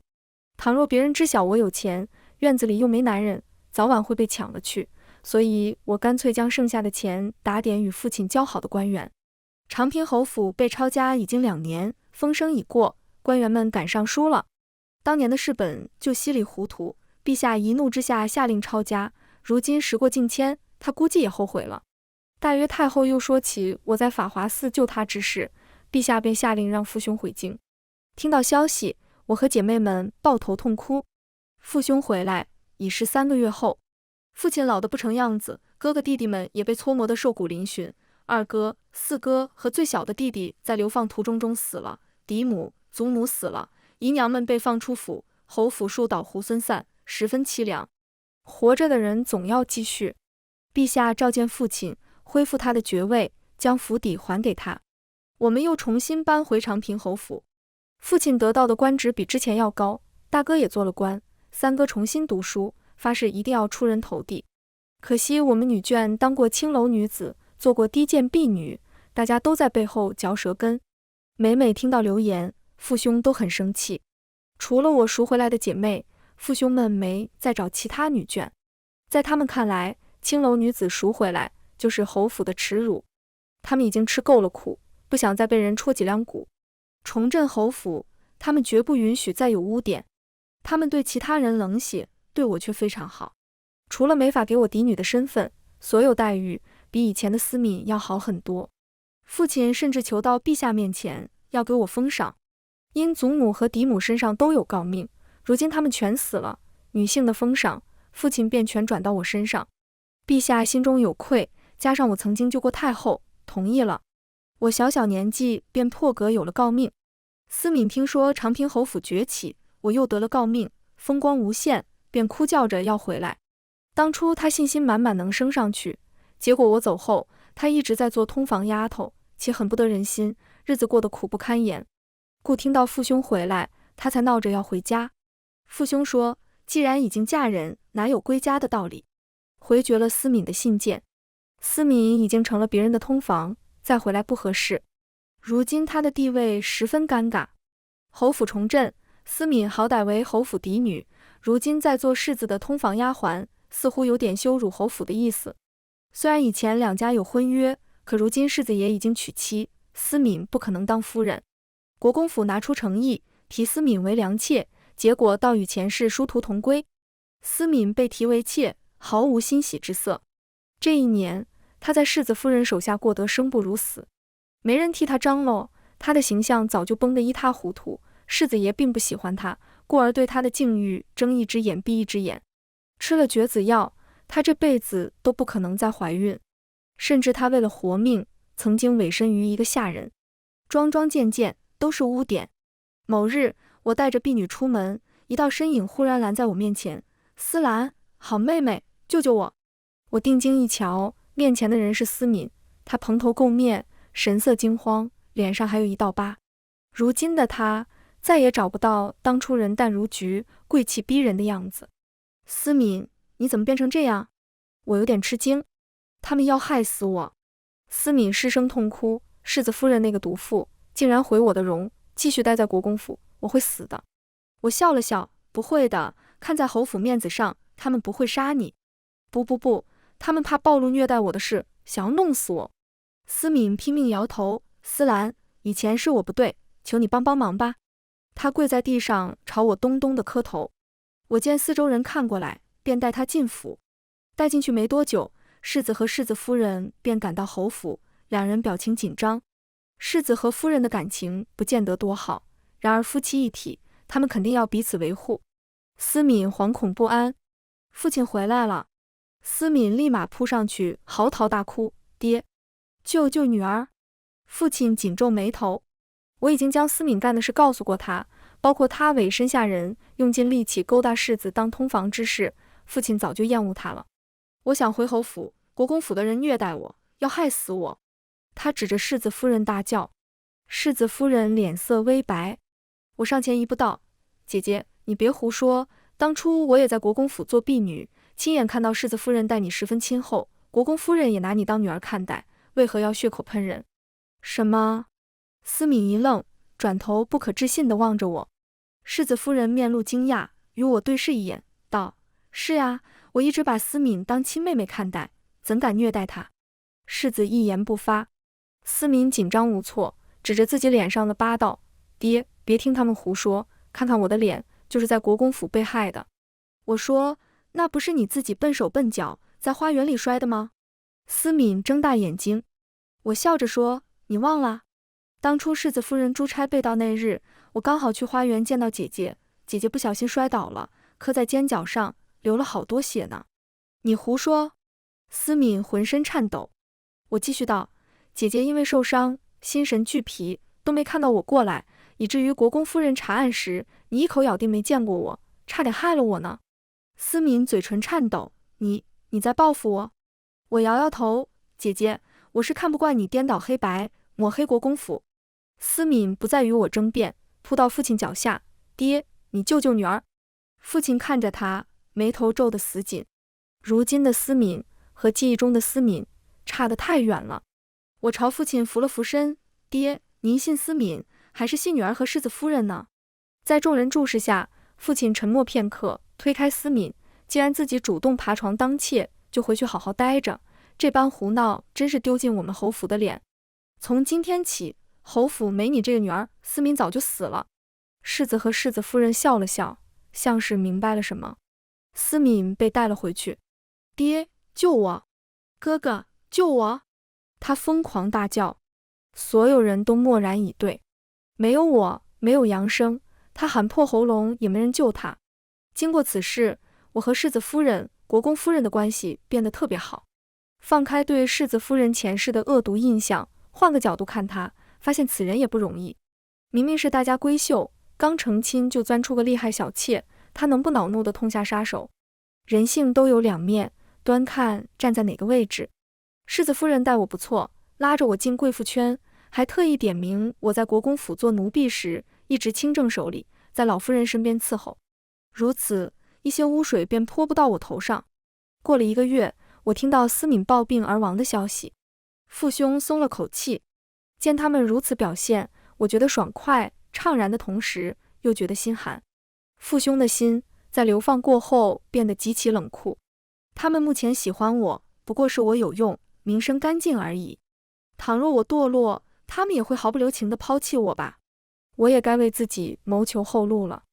倘若别人知晓我有钱，院子里又没男人，早晚会被抢了去，所以我干脆将剩下的钱打点与父亲交好的官员。长平侯府被抄家已经2年，风声已过，官员们赶上书了。当年的事本就稀里糊涂，陛下一怒之下下令抄家，如今时过境迁，他估计也后悔了。大约太后又说起我在法华寺救他之事，陛下便下令让父兄回京。听到消息，我和姐妹们抱头痛哭。父兄回来已是3个月后，父亲老得不成样子，哥哥弟弟们也被搓磨得瘦骨嶙峋，二哥、四哥和最小的弟弟在流放途中死了，嫡母、祖母死了，姨娘们被放出府，侯府树倒猢狲散，十分凄凉。活着的人总要继续。陛下召见父亲，恢复他的爵位，将府邸还给他。我们又重新搬回长平侯府。父亲得到的官职比之前要高，大哥也做了官，三哥重新读书，发誓一定要出人头地。可惜我们女眷当过青楼女子，做过低贱婢女，大家都在背后嚼舌根。每每听到流言，父兄都很生气。除了我赎回来的姐妹，父兄们没再找其他女眷。在他们看来，青楼女子赎回来就是侯府的耻辱。他们已经吃够了苦，不想再被人戳脊梁骨。重振侯府，他们绝不允许再有污点。他们对其他人冷血，对我却非常好。除了没法给我嫡女的身份，所有待遇比以前的思敏要好很多。父亲甚至求到陛下面前要给我封赏。因祖母和嫡母身上都有诰命，如今他们全死了，女性的封赏，父亲便全转到我身上。陛下心中有愧，加上我曾经救过太后，同意了。我小小年纪便破格有了诰命。思敏听说长平侯府崛起，我又得了诰命，风光无限，便哭叫着要回来。当初他信心满满能升上去，结果我走后，他一直在做通房丫头，且很不得人心，日子过得苦不堪言。故听到父兄回来，他才闹着要回家。父兄说，既然已经嫁人，哪有归家的道理？回绝了思敏的信件。思敏已经成了别人的通房，再回来不合适。如今他的地位十分尴尬。侯府重振，思敏好歹为侯府嫡女，如今在做世子的通房丫鬟，似乎有点羞辱侯府的意思。虽然以前两家有婚约，可如今世子爷已经娶妻，思敏不可能当夫人。国公府拿出诚意，提思敏为良妾，结果倒与前世殊途同归。思敏被提为妾，毫无欣喜之色。这一年，他在世子夫人手下过得生不如死，没人替他张罗，他的形象早就崩得一塌糊涂。世子爷并不喜欢他，故而对他的境遇睁一只眼闭一只眼。吃了绝子药，他这辈子都不可能再怀孕。甚至他为了活命，曾经委身于一个下人。桩桩件件都是污点。某日，我带着婢女出门，一道身影忽然拦在我面前。思兰，好妹妹，救救我！我定睛一瞧，面前的人是思敏，她蓬头垢面，神色惊慌，脸上还有一道疤。如今的她再也找不到当初人淡如菊、贵气逼人的样子。思敏，你怎么变成这样？我有点吃惊。他们要害死我！思敏失声痛哭，世子夫人那个毒妇竟然毁我的容，继续待在国公府，我会死的。我笑了笑，不会的，看在侯府面子上，他们不会杀你。不，他们怕暴露虐待我的事，想要弄死我。思敏拼命摇头，思兰，以前是我不对，求你帮帮忙吧。他跪在地上朝我咚咚的磕头。我见四周人看过来，便带他进府。带进去没多久，世子和世子夫人便赶到侯府，两人表情紧张。世子和夫人的感情不见得多好，然而夫妻一体，他们肯定要彼此维护。思敏惶恐不安，父亲回来了。思敏立马扑上去嚎啕大哭，爹，救女儿！父亲紧皱眉头。我已经将思敏干的事告诉过他，包括他委身下人用尽力气勾搭世子当通房之事，父亲早就厌恶他了。我想回侯府，国公府的人虐待我，要害死我。他指着世子夫人大叫。世子夫人脸色微白。我上前一步道：姐姐，你别胡说，当初我也在国公府做婢女，亲眼看到世子夫人待你十分亲厚，国公夫人也拿你当女儿看待，为何要血口喷人？什么？思敏一愣，转头不可置信地望着我。世子夫人面露惊讶，与我对视一眼，道：是呀，我一直把思敏当亲妹妹看待，怎敢虐待她？世子一言不发。思敏紧张无措，指着自己脸上的疤道：爹，别听他们胡说，看看我的脸，就是在国公府被害的。我说：那不是你自己笨手笨脚在花园里摔的吗？思敏睁大眼睛。我笑着说：你忘了？当初世子夫人出差被盗那日，我刚好去花园见到姐姐，姐姐不小心摔倒了，磕在肩胛上，流了好多血呢。你胡说！思敏浑身颤抖。我继续道：姐姐因为受伤，心神俱疲，都没看到我过来，以至于国公夫人查案时，你一口咬定没见过我，差点害了我呢。思敏嘴唇颤抖：你在报复我？我摇摇头：姐姐，我是看不惯你颠倒黑白，抹黑国公府。思敏不再与我争辩，扑到父亲脚下：爹，你救女儿！父亲看着他，眉头皱得死紧。如今的思敏和记忆中的思敏差得太远了。我朝父亲扶了扶身：爹，您信思敏，还是信女儿和世子夫人呢？在众人注视下，父亲沉默片刻，推开思敏：既然自己主动爬床当妾，就回去好好待着，这般胡闹真是丢尽我们侯府的脸。从今天起，侯府没你这个女儿，思敏早就死了。世子和世子夫人笑了笑，像是明白了什么。思敏被带了回去。爹，救我！哥哥，救我！他疯狂大叫。所有人都默然以对。没有我，没有杨生，他喊破喉咙也没人救他。经过此事，我和世子夫人、国公夫人的关系变得特别好。放开对世子夫人前世的恶毒印象，换个角度看她，发现此人也不容易。明明是大家闺秀，刚成亲就钻出个厉害小妾，她能不恼怒地痛下杀手？人性都有两面，端看站在哪个位置。世子夫人待我不错，拉着我进贵妇圈，还特意点名我在国公府做奴婢时，一直清正守礼，在老夫人身边伺候。如此，一些污水便泼不到我头上。过了1个月，我听到思敏暴病而亡的消息，父兄松了口气。见他们如此表现，我觉得爽快怅然的同时，又觉得心寒。父兄的心在流放过后变得极其冷酷。他们目前喜欢我，不过是我有用，名声干净而已。倘若我堕落，他们也会毫不留情地抛弃我吧。我也该为自己谋求后路了。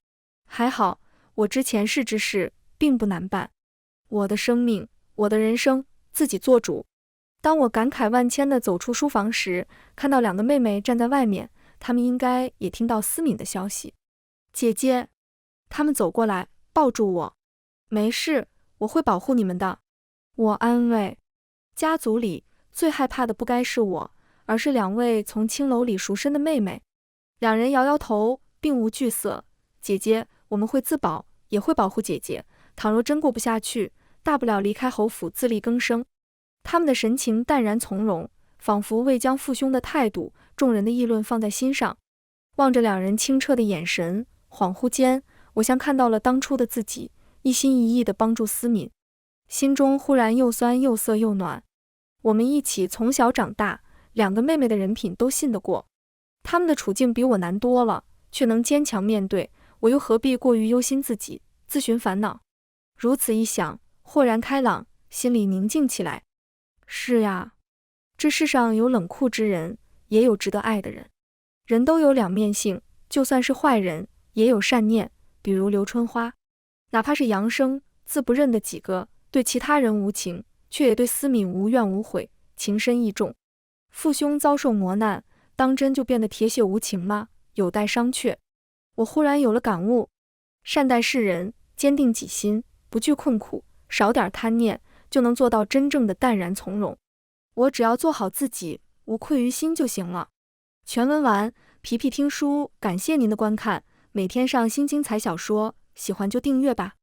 还好，我之前世之事并不难办。我的生命，我的人生，自己做主。当我感慨万千地走出书房时，看到2个妹妹站在外面，她们应该也听到思敏的消息。姐姐，她们走过来，抱住我。没事，我会保护你们的。我安慰。家族里最害怕的不该是我，而是2位从青楼里赎身的妹妹。2人摇摇头，并无惧色。姐姐，我们会自保，也会保护姐姐。倘若真过不下去，大不了离开侯府自力更生。他们的神情淡然从容，仿佛未将父兄的态度、众人的议论放在心上。望着2人清澈的眼神，恍惚间，我像看到了当初的自己，一心一意地帮助思敏，心中忽然又酸又涩又暖。我们一起从小长大，2个妹妹的人品都信得过。他们的处境比我难多了，却能坚强面对，我又何必过于忧心自己，自寻烦恼？如此一想，豁然开朗，心里宁静起来。是呀，这世上有冷酷之人，也有值得爱的人。人都有两面性，就算是坏人，也有善念，比如刘春花。哪怕是杨生，自不认得几个，对其他人无情，却也对思敏无怨无悔，情深意重。父兄遭受磨难，当真就变得铁血无情吗？有待商榷。我忽然有了感悟，善待世人，坚定己心，不惧困苦，少点贪念，就能做到真正的淡然从容。我只要做好自己，无愧于心就行了。全文完，皮皮听书，感谢您的观看，每天上新精彩小说，喜欢就订阅吧。